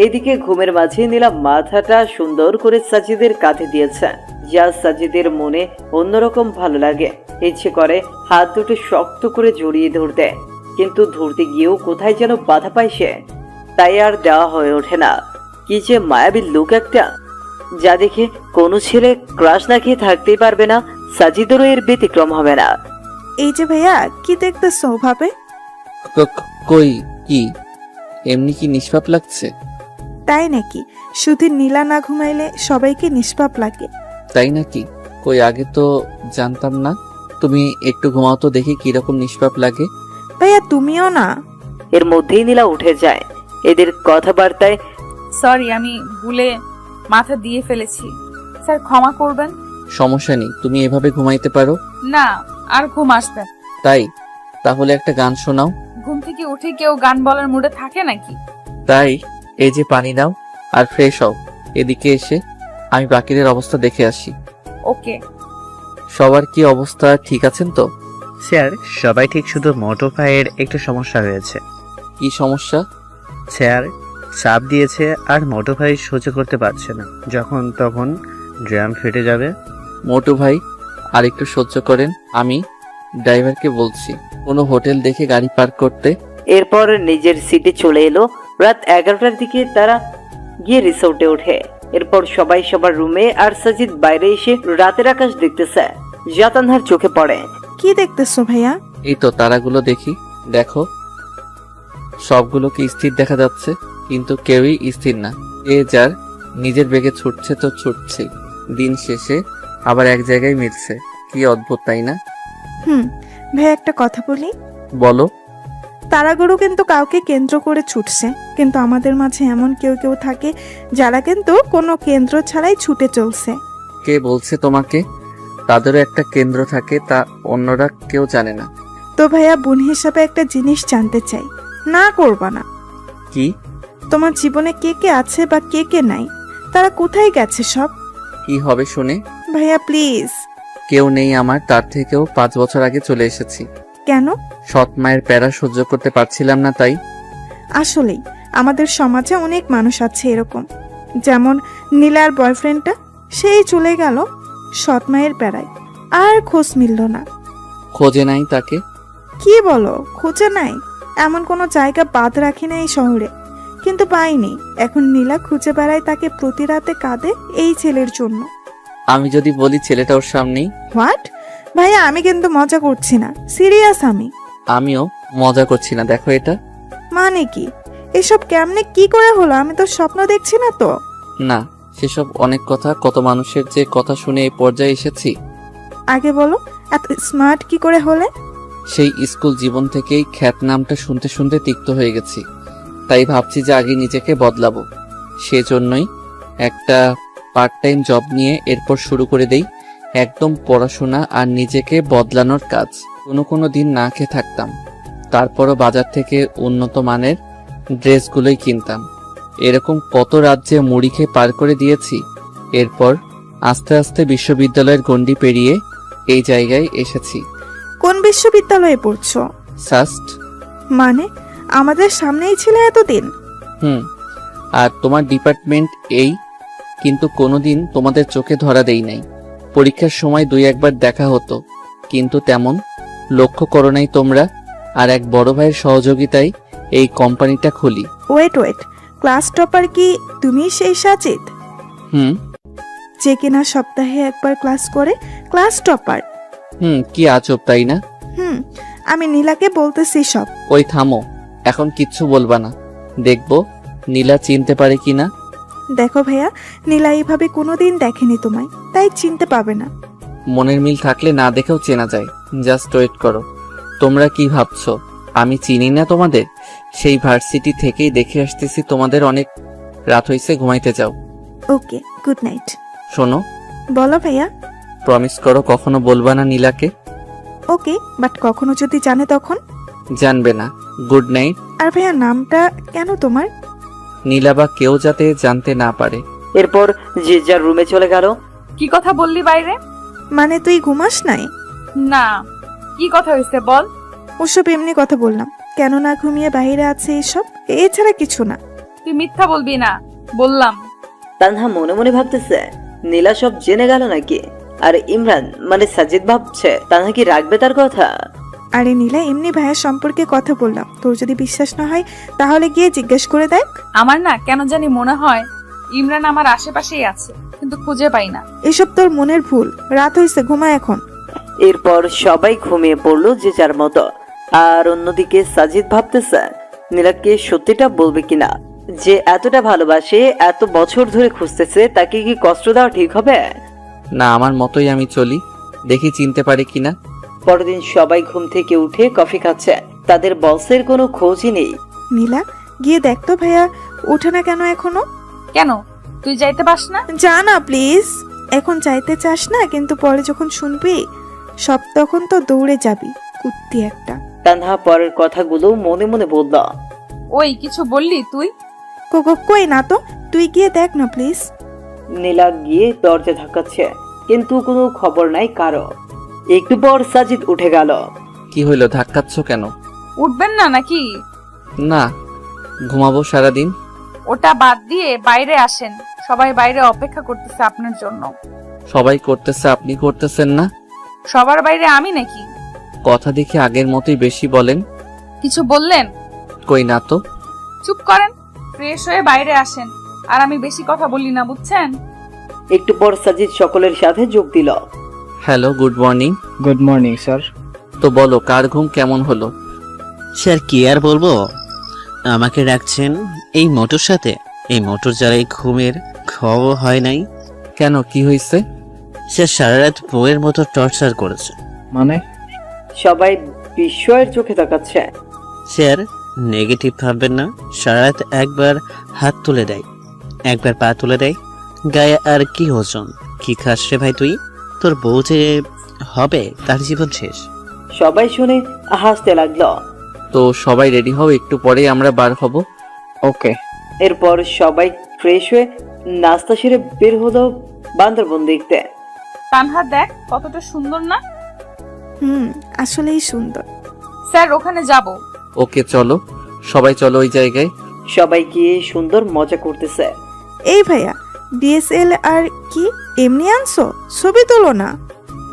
এইদিকে ঘুমের মাঝে নীলা মাথাটা সুন্দর করে সাজিদের কাঁধে দিয়েছে, যা সাজিদের মনে অন্যরকম ভালো লাগে। ইচ্ছে করে হাত দুটো শক্ত করে জড়িয়ে ধরতে, কিন্তু ধরতে গিয়েও কোথায় যেন বাধা পায় সে, তাই আর দেওয়া হয়ে ওঠে না। কি যে মায়াবী লুক একটা, যা দেখে কোনো ছেলে ক্রাশ না খেয়ে থাকতেই পারবে না। সাজিদেরও এর ব্যতিক্রম হবে না। এই যে ভাইয়া, কি দেখতেছো ভাবে? কই কি এমনি কি নিষ্পাপ লাগছে? তাই নাকি? শুধু নীলা না ঘুমাইলে সবাইকে নিষ্পাপ লাগে। তাই নাকি? কই আগে তো জানতাম না। তুমি একটু ঘুমাও তো দেখি কিরকম নিষ্পাপ লাগে। ভাইয়া তুমিও না। এর মধ্যেই নীলা উঠে যায়। এদের কথাবার্তায় সরি, আমি ভুলে মাথা দিয়ে ফেলেছি, স্যার ক্ষমা করবেন। সমস্যা নেই, তুমি এভাবে ঘুমাইতে পারো। না, আর ঘুম আসবে না। তাই তাহলে একটা গান শোনাও। ঘুম থেকে উঠে কেউ গান বলার মুডে থাকে নাকি? তাই এই যে পানি নাও আর ফ্রেশ হও। এদিকে এসে আমি বাকিদের অবস্থা দেখে আসি। ওকে। সবার কি অবস্থা, ঠিক আছেন তো? স্যার সবাই ঠিক, শুধু মোটো ভাইয়ের একটু সমস্যা হয়েছে। কি সমস্যা? স্যার চাপ দিয়েছে আর মোটো ভাই সহ্য করতে পারছে না, যখন তখন ড্রাম ফেটে যাবে। মোটু ভাই আর একটু সহ্য করেন, আমি ড্রাইভারকে বলছি কোনো হোটেল দেখে গাড়ি পার্ক করতে। এরপর নিজের সিটে চলে এলো। রাত 11টার দিকে তারা গিয়ে রিসোর্টে ওঠে। এরপর সবাই সবার রুমে, আর সাজিদ বাইরে এসে রাতের আকাশ দেখতেছে, যা তানহার চোখে পড়ে। কি দেখতেছো ভাইয়া? এই তো তারাগুলো দেখি। দেখো, সবগুলোকে স্থির দেখা যাচ্ছে, কিন্তু কেউই স্থির না। এ যার নিজের বেগে ছুটছে তো ছুটছে, দিন শেষে আবার এক জায়গায় মিলছে। কি অদ্ভুত, তাই না? ভাইয়া একটা কথা বলি। বলো। তারাগুলো কিন্তু কাউকে কেন্দ্র করে ছুটছে, কিন্তু আমাদের মাঝে এমন কেউ কেউ থাকে যারা কিন্তু কোনো কেন্দ্র ছাড়াই ছুটে চলছে। কে বলছে তোমাকে? তাদেরও একটা কেন্দ্র থাকে, তা অন্যরা কেউ জানে না। তো ভাইয়া বোন হিসাবে একটা জিনিস জানতে চাই, না করবা না। কি? তোমার জীবনে কে কে আছে বা কে কে নাই, তারা কোথায় গেছে সব? কি হবে শুনে? ভাইয়া প্লিজ। কেউ নেই আমার, তার থেকেও 5 বছর আগে চলে এসেছি। কেন? সৎ মায়ের প্যারা সহ্য করতে পারছিলাম না, তাই। আসলেই আমাদের সমাজে অনেক মানুষ আছে এরকম, যেমন নীলার বয়ফ্রেন্ডটা, সেই চলে গেল সৎ মায়ের প্যারায়, আর খোঁজ মিলল না। খোঁজে নাই তাকে? কি বলো, খোঁজে নাই? এমন কোনো জায়গা বাদ রাখি না এই শহরে, কিন্তু পাইনি। এখন নীলা খুঁজে বেড়ায় তাকে, প্রতি রাতে কাঁদে এই ছেলের জন্য। আমি যদি বলি ছেলেটা ওর সামনেই? হোয়াট? ভাইয়া আমি কিন্তু মজা করছি না, সিরিয়াস আমি। আমিও মজা করছি না, দেখো এটা। মানে কি এসব? কেমনে কি করে হলো? আমি তো স্বপ্ন দেখছি না তো। না, সেসব অনেক কথা, কত মানুষের যে কথা শুনে এই পর্যায়ে এসেছি। আগে বলো, এত স্মার্ট কি করে হলে? সেই স্কুল জীবন থেকেই খ্যাত নামটা শুনতে শুনতে তিক্ত হয়ে গেছি, তাই ভাবছি যে আগে নিজেকে বদলাবো। সেজন্যই একটা পার্ট টাইম জব নিয়ে এরপর শুরু করে দেই একদম পড়াশোনা আর নিজেকে বদলানোর কাজ। কোনো দিন না খেয়ে থাকতাম, তারপরও বাজার থেকে উন্নত মানের ড্রেসগুলোই কিনতাম। এরকম কত রাজ্যে মুড়ি খেয়ে পার করে দিয়েছি। এরপর আস্তে আস্তে বিশ্ববিদ্যালয়ের গণ্ডি পেরিয়ে এই জায়গায় এসেছি। কোন বিশ্ববিদ্যালয়ে পড়ছো? সাস্ট। মানে আমাদের সামনেই ছিল এতদিন? আর তোমার ডিপার্টমেন্ট এই, কিন্তু কোনোদিন তোমাদের চোখে ধরা দেই নাই। পরীক্ষার সময় 2-1 দেখা হতো, কিন্তু তেমন লক্ষ্য করো নাই তোমরা। আর এক বড় ভাইয়ের সহযোগিতায় এই কোম্পানিটা খুলি। ওয়েট, ক্লাস টপার কি তুমি সেই সাজিদ? যে কিনা সপ্তাহে একবার ক্লাস করে, ক্লাস টপার? কি আজব, তাই না? আমি নীলাকে বলতেছি সব। ওই থামো, এখন কিচ্ছু বলবা না, দেখবো নীলা চিনতে পারে কিনা। দেখো ভাইয়া, নীলা এইভাবে কোনোদিন দেখেনি তোমায়, তাই চিনতে পাবে না। মনের মিল থাকলে না দেখেও চেনা যায়। জাস্ট ওয়েট করো। তোমরা কি ভাবছো আমি চিনি না তোমাদের? সেই ভার্সিটি থেকেই দেখে আসতেছি তোমাদের। অনেক রাত হয়েছে, ঘুমাইতে যাও। ওকে, গুড নাইট। শোনো। বলো ভাইয়া। প্রমিস করো কখনো বলবা না নীলাকে। ওকে, বাট কখনো যদি জানে তখন? জানবে না। Good night. আর ভাইয়া নামটা কেন তোমার? নীলা বা কেউ যাতে জানতে না পারে। এরপর যে যার রুমে চলে গেল। কি কথা বললি বাইরে? মানে তুই ঘুমাস নাই? না, কি কথা হয়েছে বল। ওসব এমনি কথা বললাম। কেন না ঘুমিয়ে বাইরে আছে এসব, এছাড়া কিছু না। তুই মিথ্যা বলবি না, বললাম। তানহা মনে মনে ভাবতেছে নীলা সব জেনে গেল নাকি। আর ইমরান মানে সাজিদ ভাবছে তানহা কি রাখবে তার কথা। আরে নীলা, এমনি ভাইয়ের সম্পর্কে কথা বললাম, তোর যদি বিশ্বাস না হয় তাহলে গিয়ে জিজ্ঞেস করে দেখ। আমার না কেন জানি মনে হয় ইমরান আমার আশেপাশেই আছে, কিন্তু খুঁজে পাই না। এসব তোর মনের ভুল, রাত হয়েছে, ঘুমা এখন। এরপর সবাই ঘুমিয়ে পড়লো যে যার মতো। আর অন্যদিকে সাজিদ ভাবতেছে নীলাকে সত্যিটা বলবে কিনা, যে এতটা ভালোবাসে, এত বছর ধরে খুঁজতেছে, তাকে কি কষ্ট দেওয়া ঠিক হবে? না, আমার মতোই আমি চলি, দেখি চিনতে পারি কিনা। পরদিন সবাই ঘুম থেকে উঠে কফি খাচ্ছে, তাদের বসের কোনো খোঁজই নেই। নীলা, গিয়ে দেখ তো ভাইয়া ওঠে না কেন এখনো। কেন, তুই যাইতে পাস না? যা না প্লিজ। এখন চাইতে চাস না, কিন্তু পরে যখন শুনবি সব তখন তো দৌড়ে যাবি, কুত্তি একটা। তানহা পরের কথাগুলো মনে মনে বলল। ওই কিছু বললি তুই? কই না তো, তুই গিয়ে দেখ না প্লিজ। নীলা গিয়ে দরজা ধাক্কাচ্ছে, কিন্তু কোনো খবর নাই কারো। একটু পর সাজিদ উঠে গেল। কি হইলো, ধাক্কাচ্ছ কেন? উঠবেন না নাকি? না, ঘুমাবো সারাদিন। ওটা বাদ দিয়ে বাইরে আসেন, সবাই বাইরে অপেক্ষা করতেছে আপনার জন্য। সবাই করতেছে, আপনি করতেছেন না? সবার বাইরে আমি নাকি? কথা দেখে আগের মতোই বেশি বলেন। কিছু বললেন? কই না তো। চুপ করেন, ফ্রেশ হয়ে বাইরে আসেন, আর আমি বেশি কথা বলি না, বুঝছেন? একটু পর সাজিদ সকলের সাথে যোগ দিল। Hello, good morning. Good morning sir. তো বলো, কার ঘুম কেমন হলো? স্যার কি আর বলবো, আমাকে রাখছেন এই মোটর সাথে। এই মোটর যারাই ঘুমের খবর হয় নাই। কেন, কি হয়েছে? স্যার সারা রাত বইয়ের মতো টর্চার করেছে। মানে? সবাই বিস্ময়ের চোখে তাকাচ্ছে। স্যার নেগেটিভ ভাববেন না, সারা রাত একবার হাত তুলে দেয়, একবার পা তুলে দেয়, গায়ে আর কি ওজন। কি খাস রে ভাই তুই? তোর বউ যে হবে তার জীবন শেষ। সবাই শুনে হাসতে লাগলো। তো সবাই রেডি হও, একটু পরেই আমরা বার হব। ওকে। এরপর সবাই ফ্রেশ হয়ে নাস্তা সেরে বের হলো বান্দরবন দেখতে। তানহা দেখ কতটা সুন্দর না? আসলেই সুন্দর। স্যার ওখানে যাব। ওকে চলো, সবাই চলো ওই জায়গায়। সবাই গিয়ে সুন্দর মজা করতেছে। এই ভাইয়া, DSLR কি এমনি আনছো? ছবি তোলো না।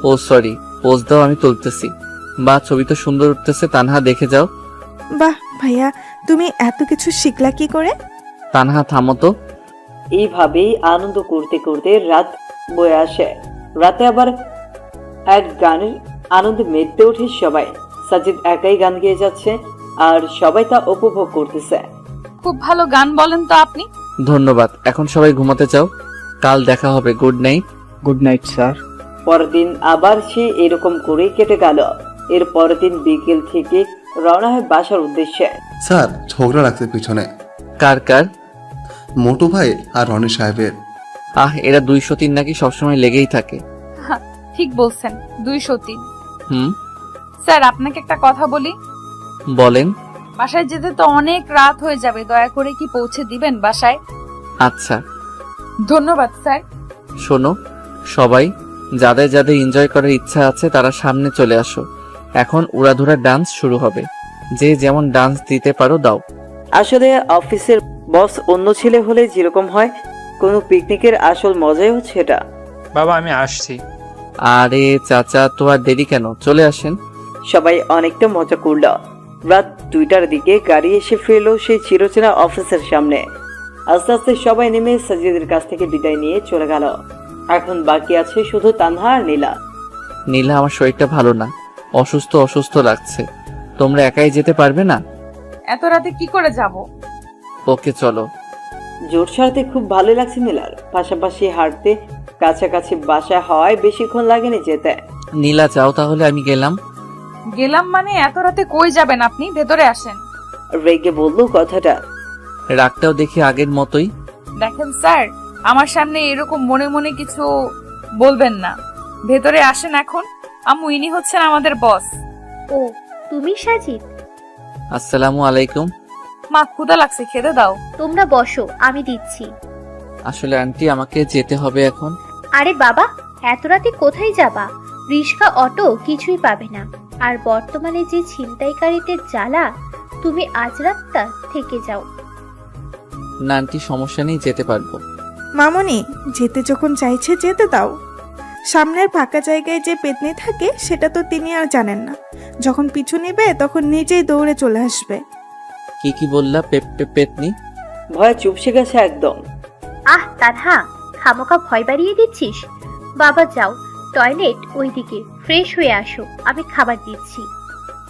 ও সরি, পোজ দাও, আমি তুলতেছি। বা ছবি তো সুন্দর উঠতেছে, তানহা দেখে যাও। বাহ ভাইয়া, তুমি এত কিছু শিখলা কি করে? তানহা থামো তো। এইভাবেই আনন্দ করতে করতে রাত বয়ে আসে। রাতে আবার এক গানের আনন্দে মেতে ওঠে সবাই। সাজিদ একাই গান গেয়ে যাচ্ছে, আর সবাই তা উপভোগ করতেছে। খুব ভালো গান বলেন তো আপনি। ধন্যবাদ, এখন সবাই ঘুমাতে যাও, কাল দেখা হবে। Good night. Good night sir. পরদিন আবার সে এরকম করে কেটে গেল। এর পরের দিন বিকেল থেকে রওনা হয় বাসার উদ্দেশ্যে। স্যার ঝগড়া লাগছে পিছনে। কার কার? মোটু ভাই আর রনি সাহেবের। এরা 203 নাকি সবসময় লেগেই থাকে। ঠিক বলছেন, 203। হুম, স্যার আপনাকে একটা কথা বলি। বলেন। বাসায় যেতে তো অনেক রাত হয়ে যাবে, দয়া করে কি পৌঁছে দিবেন বাসায়? আচ্ছা। ধন্যবাদ স্যার। শোনো সবাই, যাদের যাদের এনজয় করার ইচ্ছা আছে তারা সামনে চলে আসো। এখন উড়াধুরা ডান্স শুরু হবে, যে যেমন ডান্স দিতে পারো দাও। আসলে অফিসের বস অন্য ছেলে হলে যেরকম হয়, কোনো পিকনিকের আসল মজাই হচ্ছে এটা। বাবা আমি আসছি। আরে চাচা, তো আর দেরি কেন, চলে আসেন। সবাই অনেকটা মজা করল। রাত 2টার দিকে গাড়ি এসে ফেরলো সেই চিরচেনা অফিসের সামনে। আস্তে আস্তে সবাই নেমে সাজিদের কাছ থেকে বিদায় নিয়ে চলে গেল। এখন বাকি আছে শুধু তানহা আর নীলা। নীলা, আমার শরীরটা ভালো না, অসুস্থ অসুস্থ লাগছে, তোমরা একাই যেতে পারবে না? এত রাতে কি করে যাব? ওকে চলো। জোর ছাড়তে খুব ভালো লাগছে নীলার, পাশাপাশি হাঁটতে, কাছাকাছি বাসা হওয়ায় বেশিক্ষণ লাগেনি যেতে। নীলা যাও তাহলে, আমি গেলাম। গেলাম মানে এত রাতে কই যাবেন আপনি? ভেতরে আসেন। রেগে বললো কথাটা। রাগটাও দেখি আগের মতোই। দেখেন স্যার, আমার সামনে এরকম মনে মনে কিছু বলবেন না। ভেতরে আসেন এখন। আম্মু, ইনি হচ্ছেন আমাদের বস। ও তুমি সাজিদ? আসসালামু আলাইকুম। মা, ক্ষুধা লাগছে, খেতে দাও। তোমরা বসো, আমি দিচ্ছি। আসলে আন্টি, আমাকে যেতে হবে এখন। আরে বাবা, এত রাতে কোথায় যাবা? রিক্সা অটো কিছুই পাবে না। আর বর্তমানে যে ছিনতাইকারীদের জ্বালা, তুমি আজ রাতটা থেকে যাও। না আন্টি, সমস্যা নেই, যেতে পারবো। মামনি, যেতে যখন চাইছে যেতে দাও। সামনের ফাঁকা জায়গায় যে পেতনি থাকে সেটা তো তিনি আর জানেন না। যখন পিছু নেবে তখন নিজেই দৌড়ে চলে আসবে। কি বললা? পেতনি? ভয়ে চুপসে গেছে একদম। আহ তানহা, খামোকা ভয় বাড়িয়ে দিচ্ছিস। বাবা যাও, টয়লেট ওইদিকে, ফ্রেশ হয়ে আসো, আমি খাবার দিচ্ছি।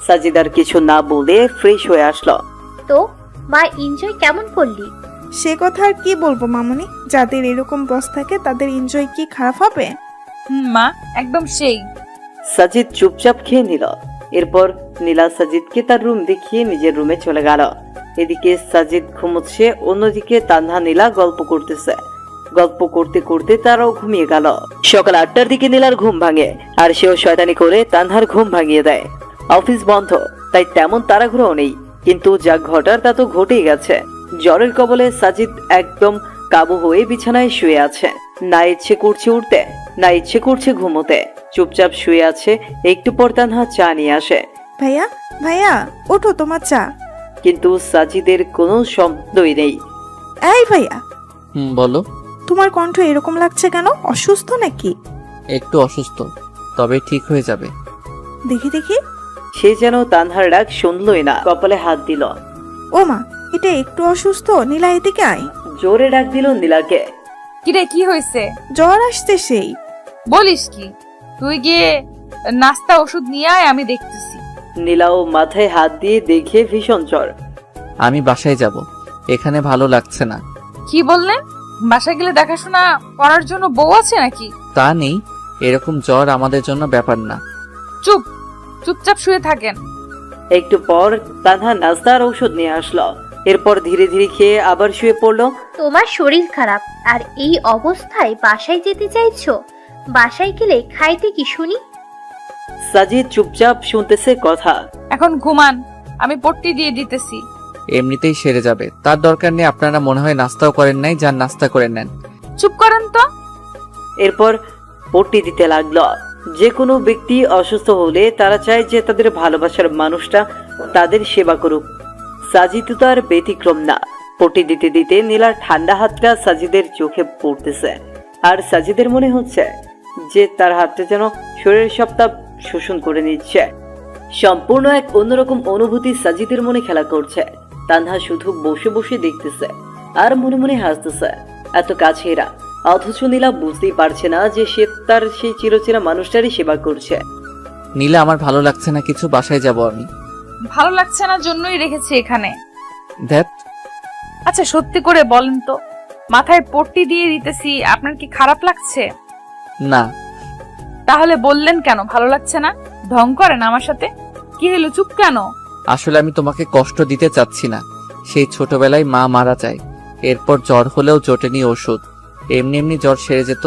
সাজিদার কিছু না বলে ফ্রেশ হয়ে আসলো। তো মা, এনজয় কেমন করলি? সে কথা আর কি বলবো মামনি, যাদের এরকম বস থাকে তাদের এনজয় কি খারাপ হবে? মা, একদম সেই। সাজিদ চুপচাপ খেয়ে নিল। এরপর নীলা সাজিদকে তার রুম দেখিয়ে নিজের রুমে চলে গেল। এদিকে সাজিদ ঘুমোচ্ছে, অন্যদিকে তানহা নীলা গল্প করতেছে। গল্প করতে করতে তারাও ঘুমিয়ে গেল। সকাল 8টার দিকে নীলার ঘুম ভাঙে, আর সেও শয়তানি করে তানহার ঘুম ভাঙিয়ে দেয়। অফিস বন্ধ, তাই তেমন তাড়াহুড়োও নেই, কিন্তু যা ঘটার তা তো ঘটেই গেছে। জ্বরের কবলে সাজিদ একদম কাবু হয়ে বিছানায় শুয়ে আছে। না ইচ্ছে করছে উঠতে, না ইচ্ছে করছে ঘুমোতে। চুপচাপ শুয়ে আছে। একটু পর তানহা চা নিয়ে আসে। ভাইয়া, ভাইয়া ওঠো, তোমার চা। কিন্তু সাজিদের কোনো শব্দই নেই। এই ভাইয়া, বলো। তোমার কণ্ঠ এরকম লাগছে কেন? অসুস্থ নাকি? একটু অসুস্থ, তবে ঠিক হয়ে যাবে। দেখি দেখি। সে যেন তানহার ডাক শুনলই না, কপালে হাত দিল। ও মা, এটা একটু অসুস্থ। নীলা, এদিকে আয়। জোরে ডাক দিল নীলাকে। কিরে, কি হয়েছে? জ্বর আসছে সেই। বলিস কি? তুই গিয়ে নাস্তা ওষুধ নিয়ে আয়, আমি দেখতেছি। নীলাও মাথায় হাত দিয়ে দেখে ভীষণ জ্বর। আমি বাসায় যাব, এখানে ভালো লাগছে না। কি বললেন? বাসায় গেলে দেখাশোনা করার জন্য বউ আছে নাকি? তা নেই, এরকম জ্বর আমাদের জন্য ব্যাপার না। চুপচাপ শুয়ে থাকেন। একটু পর তানহা নাস্তা আর ঔষধ নিয়ে আসলো। এরপর ধীরে ধীরে খেয়ে আবার শুয়ে পড়লো। তোমার শরীর খারাপ আর এই অবস্থায় বাসায় যেতে চাইছো? বাসায় গেলে খাইতে কি শুনি? সাজিদ চুপচাপ শুনতেছে কথা। এখন ঘুমান, আমি পট্টি দিয়ে দিতেছি। এমনিতেই সেরে যাবে, তার দরকার নেই। আপনারা মনে হয় নাস্তাও করেন নাই, যান নাস্তা করে নেন। চুপ করেন তো। এরপর পট্টি দিতে লাগলো। যে কোনো ব্যক্তি অসুস্থ হলে তারা চায় যে তাদের ভালোবাসার মানুষটা তাদের সেবা করুক। সাজিদ তো তার ব্যতিক্রম না। পট্টি দিতে দিতে নীলার ঠান্ডা হাতটা সাজিদের চোখে পড়তেছে, আর সাজিদের মনে হচ্ছে যে তার হাতটা যেন শরীরের সব তাপ শোষণ করে নিচ্ছে। সম্পূর্ণ এক অন্যরকম অনুভূতি সাজিদের মনে খেলা করছে। তানহা শুধু বসে বসে দেখতেছে আর মনে মনে হাসতেছে। এত কাছে এরা, অথচ নীলা বুঝতেই পারছে না যে সে তার সেই চিরচেনা মানুষটারই সেবা করছে। নীলা, আমার ভালো লাগছে না কিছু, বাসায় যাব আমি। ভালো লাগছে না জন্যই রেখেছি এখানে। ধ্যাত। আচ্ছা সত্যি করে বলেন তো, মাথায় পট্টি দিয়ে দিতেছি, আপনার কি খারাপ লাগছে? না। তাহলে বললেন কেন ভালো লাগছে না? ঢং করেন আমার সাথে? কি হলো, চুপ কেন? আসলে আমি তোমাকে কষ্ট দিতে চাচ্ছি না। সেই ছোটবেলায় মা মারা যায়, এরপর জ্বর হলেও জোটেনি ওষুধ। এমনি এমনি জ্বর সেরে যেত,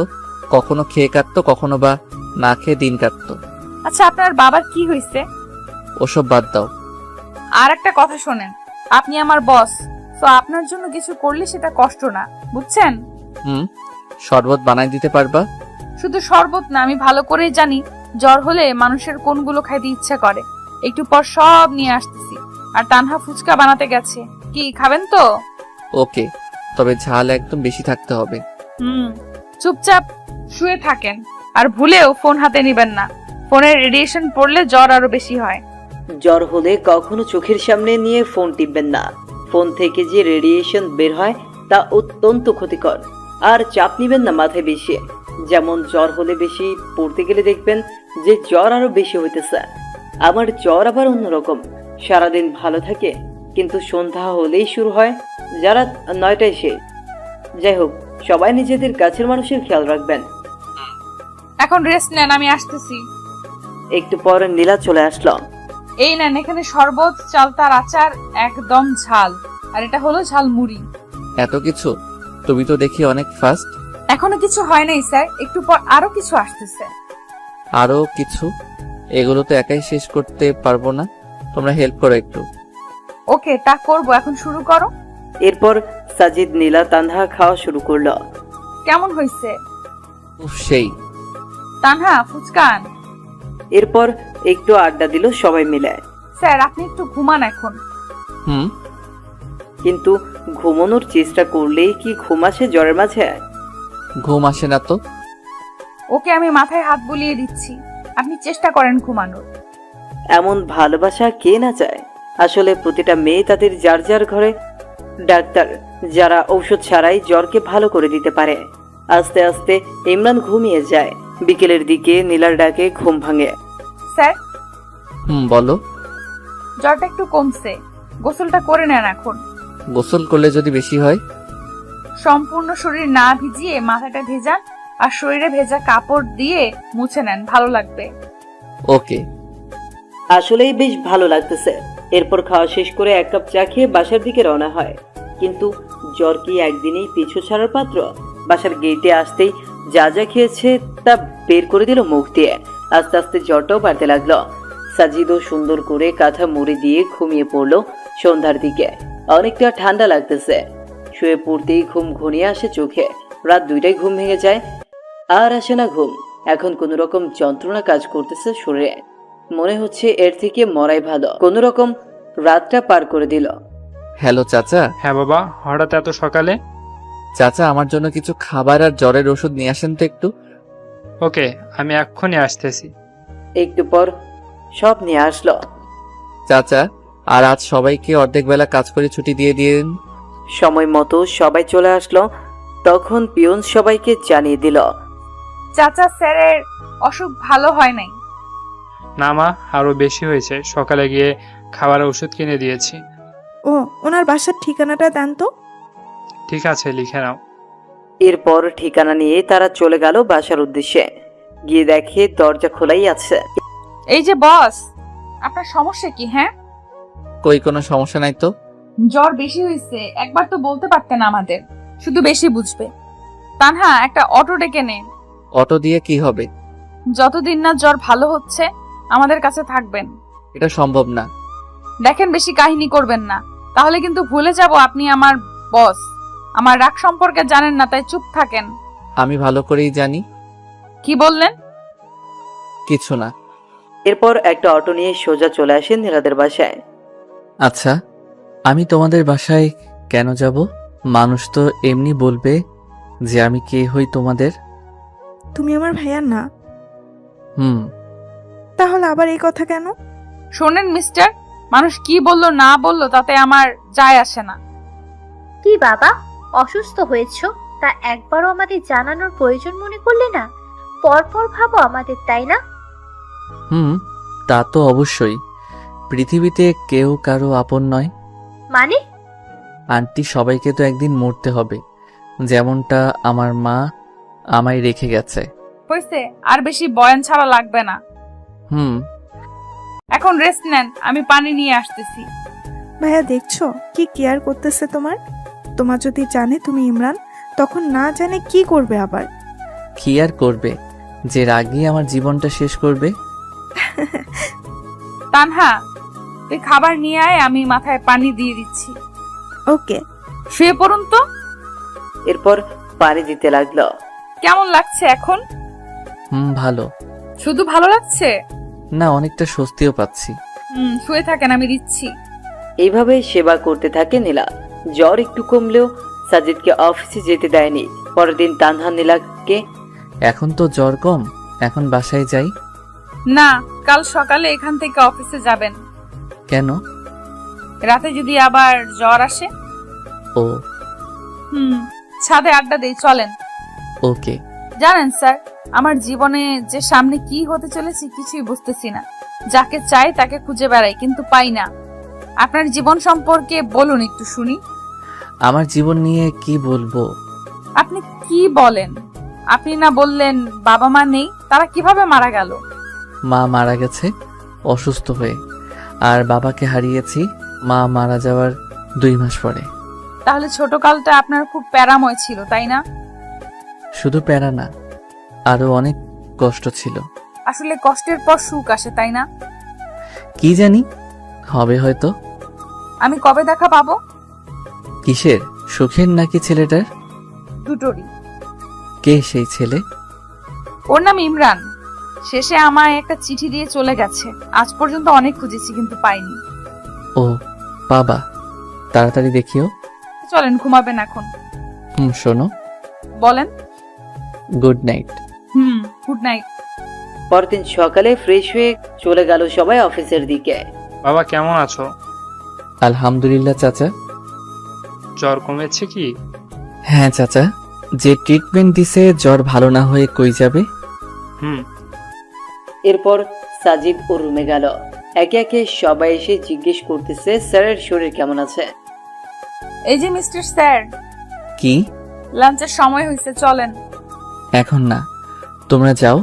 কখনো খেয়ে কাটতো, কখনো বা না খেয়ে দিন কাটতো। আচ্ছা আপনার বাবার কি হয়েছে? ওসব বাদ দাও। আর একটা কথা শোনেন, আপনি আমার বস, তো আপনার জন্য কিছু করলে সেটা কষ্ট না, বুঝছেন? শরবত বানাই দিতে পারবা? শুধু শরবত না, আমি ভালো করেই জানি জ্বর হলে মানুষের কোনগুলো খাইতে ইচ্ছা করে। একটু পর সব নিয়ে আসতেছি। আর তানহা ফুচকা বানাতে গেছে, কি খাবেন তো? ওকে, তবে ঝাল একদম বেশি থাকতে হবে। চুপচাপ শুয়ে থাকেন, আর ভুলেও ফোন হাতে নিবেন না। ফোনের রেডিয়েশন পড়লে জ্বর আরো বেশি হয়। জ্বর হলে কখনো চোখের সামনে নিয়ে ফোন টিপবেন না। ফোন থেকে যে রেডিয়েশন বের হয় তা অত্যন্ত ক্ষতিকর। আর চাপ নিবেন না মাথায় বেশি। যেমন জ্বর হলে বেশি পড়তে গেলে দেখবেন যে জ্বর আরো বেশি হইতেছে। আমার জ্বর আবার অন্যরকম, সারাদিন ভালো থাকে, কিন্তু সন্ধ্যা হলেই শুরু হয়, যারা 9টায় শেষ। যাই হোক, সবাই নিজেদের কাছের মানুষের খেয়াল রাখবেন। এখন রেস্ট নেন, আমি আসতেছি। একটু পর নীলা চলে আসলো। এই নেন, এখানে শরবত, চালতার আচার, একদম ঝাল, আর এটা হলো ঝাল মুড়ি। এত কিছু? তুমি তো দেখি অনেক ফাস্ট। এখনো কিছু হয় নাই স্যার, একটু পর আরো কিছু আসতেছে। আরো কিছু? এগুলো তো একাই শেষ করতে পারবো না, তোমরা হেল্প করো একটু। ওকে, তা করবো, এখন শুরু করো। এরপর সাজিদ নীলা তানহা খাওয়া শুরু করলো। কেমন হয়েছে? সেই। তানহা ফুচকান। এরপর একটু আড্ডা দিল সবাই মিলে। স্যার আপনি একটু ঘুমান এখন। হুম। কিন্তু ঘুমানোর চেষ্টা করলেই কি ঘুম আসে জ্বরের মাঝে? ঘুম আসে না তো। ওকে আমি মাথায় হাত বুলিয়ে দিচ্ছি, আপনি চেষ্টা করেন ঘুমানোর। এমন ভালোবাসা কে না চায়? আসলে প্রতিটা মেয়ে তাদের যার যার ঘরে ডাক্তার, যারা ঔষধ ছাড়াই জ্বরকে ভালো করে দিতে পারে। আস্তে আস্তে ইমরান ঘুমিয়ে যায়। বিকেলের দিকে নীলার ডাকে ঘুম ভাঙে। স্যার, বলো। জ্বরটা একটু কমছে, গোসলটা করে নেন এখন। গোসল করলে যদি বেশি হয়? সম্পূর্ণ শরীর না ভিজিয়ে মাথাটা ভেজান আর শরীরে ভেজা কাপড় দিয়ে মুছে নেন, ভালো লাগবে। ওকে। আসলেই বেশ ভালো লাগতেছে। এরপর খাওয়া শেষ করে 1 কাপ চা খেয়ে বাসার দিকে রওনা হয়। কিন্তু জ্বর কি একদিনেই পিছু ছাড়ার পাত্র? বাসার গেটে আসতেই যা যা খেয়েছে তা বের করে দিল মুখ দিয়ে। আস্তে আস্তে জ্বরটাও বাড়তে লাগলো। সাজিদও সুন্দর করে কাঁথা মুড়ি দিয়ে ঘুমিয়ে পড়লো। সন্ধ্যার দিকে অনেকটা ঠান্ডা লাগতেছে। শুয়ে পড়তেই ঘুম ঘনিয়ে আসে চোখে। রাত 2টায় ঘুম ভেঙে যায়। আর আসে না ঘুম। এখন কোনো রকম যন্ত্রণা কাজ করতেছে শরীরে। মনে হচ্ছে এর থেকে মরাই ভালো। কোনো রকম রাতটা পার করে দিল। হ্যালো চাচা। হ্যাঁ বাবা, হঠাৎ এত সকালে? চাচা, আমার জন্য কিছু খাবার আর জ্বরের ওষুধ নিয়ে আসেন তো একটু। ওকে, আমি এক্ষুনি আসতেছি। একটু পর সব নিয়ে আসলো। চাচা, আর আজ সবাইকে অর্ধেক বেলা কাজ করে ছুটি দিয়ে দিন। সময় মতো সবাই চলে আসলো। তখন পিয়ন সবাইকে জানিয়ে দিল। চাচা, স্যারের অসুখ ভালো হয় নাই। না মা, আরো বেশি হয়েছে। সকালে গিয়ে খাবার ওষুধ কিনে দিয়েছি। ও, ওনার বাসার ঠিকানাটা দেন তো। ঠিক আছে, লিখে নাও। এরপর ঠিকানা নিয়ে তারা চলে গেল বাসার উদ্দেশ্যে। গিয়ে দেখে দরজা খোলাই আছে। এই যে বস, আপনার সমস্যা কি? হ্যাঁ, কই কোনো সমস্যা নাই তো। জ্বর বেশি হয়েছে, একবার তো বলতে পারতেন আমাদের, শুধু বেশি বুঝবে। তানহা, একটা অটো ডেকে নে। অটো দিয়ে কি হবে? যতদিন না জ্বর ভালো হচ্ছে আমাদের কাছে থাকবেন। এটা সম্ভব না। দেখেন, বেশি কাহিনী করবেন না, তাহলে কিন্তু ভুলে যাব আপনি আমার বস। আমার রাগ সম্পর্কে জানেন না, তাই চুপ থাকেন। আমি ভালো করেই জানি। কি বললেন? কিছু না। এরপর একটা অটো নিয়ে সোজা চলে আসেন নীলাদের বাসায়। আচ্ছা, আমি তোমাদের বাসায় কেন যাব? মানুষ তো এমনি বলবে যে আমি কে হই তোমাদের। তুমি আমার ভাইয়া না, হুম। তাহলে আবার এই কথা কেন? শোনেন মিস্টার, মানুষ কি বললো না বললো তাতে আমার যায় আসে না। কি বাবা, অসুস্থ হয়েছো? তা একবারও আমাদের জানানোর প্রয়োজন মনে করলে না? পরপর ভাবো আমাদের, তাই না? হুম, তা তো অবশ্যই। পৃথিবীতে কেউ কারো আপন নয়। মানে? আন্টি, সবাইকে তো একদিন মরতে হবে, যেমনটা আমার মা আমায় রেখে গেছে। হয়েছে, আর বেশি বয়ান ছাড়া লাগবে না। হুম। এখন রেস্ট নেন, আমি পানি নিয়ে আসতেছি। ভাইয়া, দেখছো কি কেয়ার করতেছে তোমার? তোমার যদি জানে তুমি ইমরান, তখন না জানে কি করবে আবার? কি আর করবে, যে রাগই আমার জীবনটা শেষ করবে। তানহা, তুই খাবার নিয়ে আয়, আমি মাথায় পানি দিয়ে দিচ্ছি। ওকে। শুয়ে পড়ুন তো। এরপর পানি দিতে লাগলো। কেমন লাগছে এখন? ভালো। শুধু ভালো লাগছে না, অনেকটা স্বস্তিও পাচ্ছি। শুয়ে থাকেন, আমি দিচ্ছি। এইভাবে সেবা করতে থাকে নীলা। জ্বর একটু কমলেও সাজিদকে অফিসে যেতে দেয়নি। পরের দিন তানহা নীলাকে, এখন তো জ্বর কম, এখন বাসায় যাই। না, কাল সকালে এখান থেকে অফিসে যাবেন। কেন? রাতে যদি আবার জ্বর আসে। ও। ছাদে আড্ডা দেই, চলেন। ওকে। জানেন স্যার, আমার জীবনে যে সামনে কি হতে চলেছে কিছুই বুঝতেছি না। যাকে চাই তাকে খুঁজে বেড়াই, কিন্তু পাই না। আপনার জীবন সম্পর্কে বলুন একটু শুনি। আমার জীবন নিয়ে কি বলবো? আপনি কি বলেন? আপনি না বললেন বাবা মা নেই, তারা কিভাবে মারা গেল? মা মারা গেছে অসুস্থ হয়ে, আর বাবাকে হারিয়েছি মা মারা যাওয়ার 2 মাস পরে। তাহলে ছোটকালটা আপনার খুব প্যারাময় ছিল, তাই না? শুধু প্যারা না, আরো অনেক কষ্ট ছিল। আসলে কষ্টের পর সুখ আসে, তাই না? কি জানি, হবে হয়তো। আমি কবে দেখা পাবো? কিসের, সুখের নাকি ছেলেটার? দুটোরই। কে সেই ছেলে? ওর নাম ইমরান। শেষে আমায় একটা চিঠি দিয়ে চলে গেছে। আজ পর্যন্ত অনেক খুঁজেছি কিন্তু পাইনি। ও বাবা, তাড়াতাড়ি দেখিও। চলেন, ঘুমাবেন এখন। শোনো, বলেন। Good night. Good night. পরদিন সকালে ফ্রেশ হয়ে চলে গেল সবাই অফিসের দিকে। বাবা কেমন আছো? আলহামদুলিল্লাহ চাচা। জ্বর কমেছে কি? হ্যাঁ চাচা, যে ট্রিটমেন্ট দিছে জ্বর ভালো না হয়ে কই যাবে। এরপর সাজিদ ও রুমে গেল। একে একে সবাই এসে জিজ্ঞেস করতেছে স্যারের শরীর কেমন আছে। এই যে মিস্টার স্যার, কি? লাঞ্চের সময় হয়েছে, চলেন। এখন না, তোমরা যাও,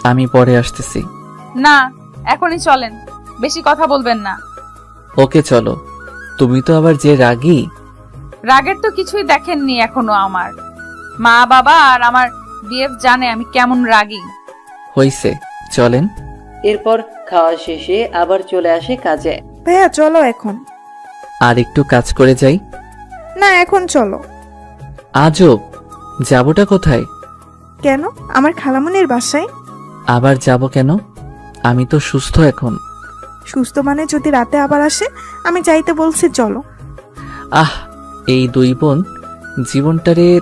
আমি পরে আসতেছি। না, এখনই চলেন, বেশি কথা বলবেন না। ওকে চলো। তুমি তো আবার যে রাগী। রাগের তো কিছুই দেখেননি এখনো আমার। মা বাবা আর আমার বিএফ জানে আমি কেমন রাগী। হইছে, চলেন। এরপর খাওয়া শেষে আবার চলে আসে কাজে। ভাইয়া চলো এখন। আর একটু কাজ করে যাই। না, এখন চলো। আজব, যাবোটা কোথায়? কেন? আমার খালামনির বাসায়। আবার যাব কেন? আমি তো সুস্থ এখন। সুস্থ মানে যদি রাতে আবার আসে? আমি যাইতে বলছি, চলো। আহ, এই দুই বোন জীবনটারে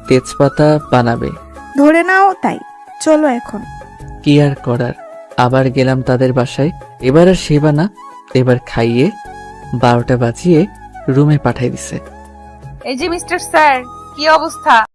তেজপাতা বানাবে। ধরে নাও তাই, চলো এখন। কি আর করার, আবার গেলাম তাদের বাসায়। এবার আর সেবা না, এবার খাইয়ে 12টা বাজিয়ে রুমে পাঠাই দিছে। এই যে মিস্টার স্যার, কি অবস্থা?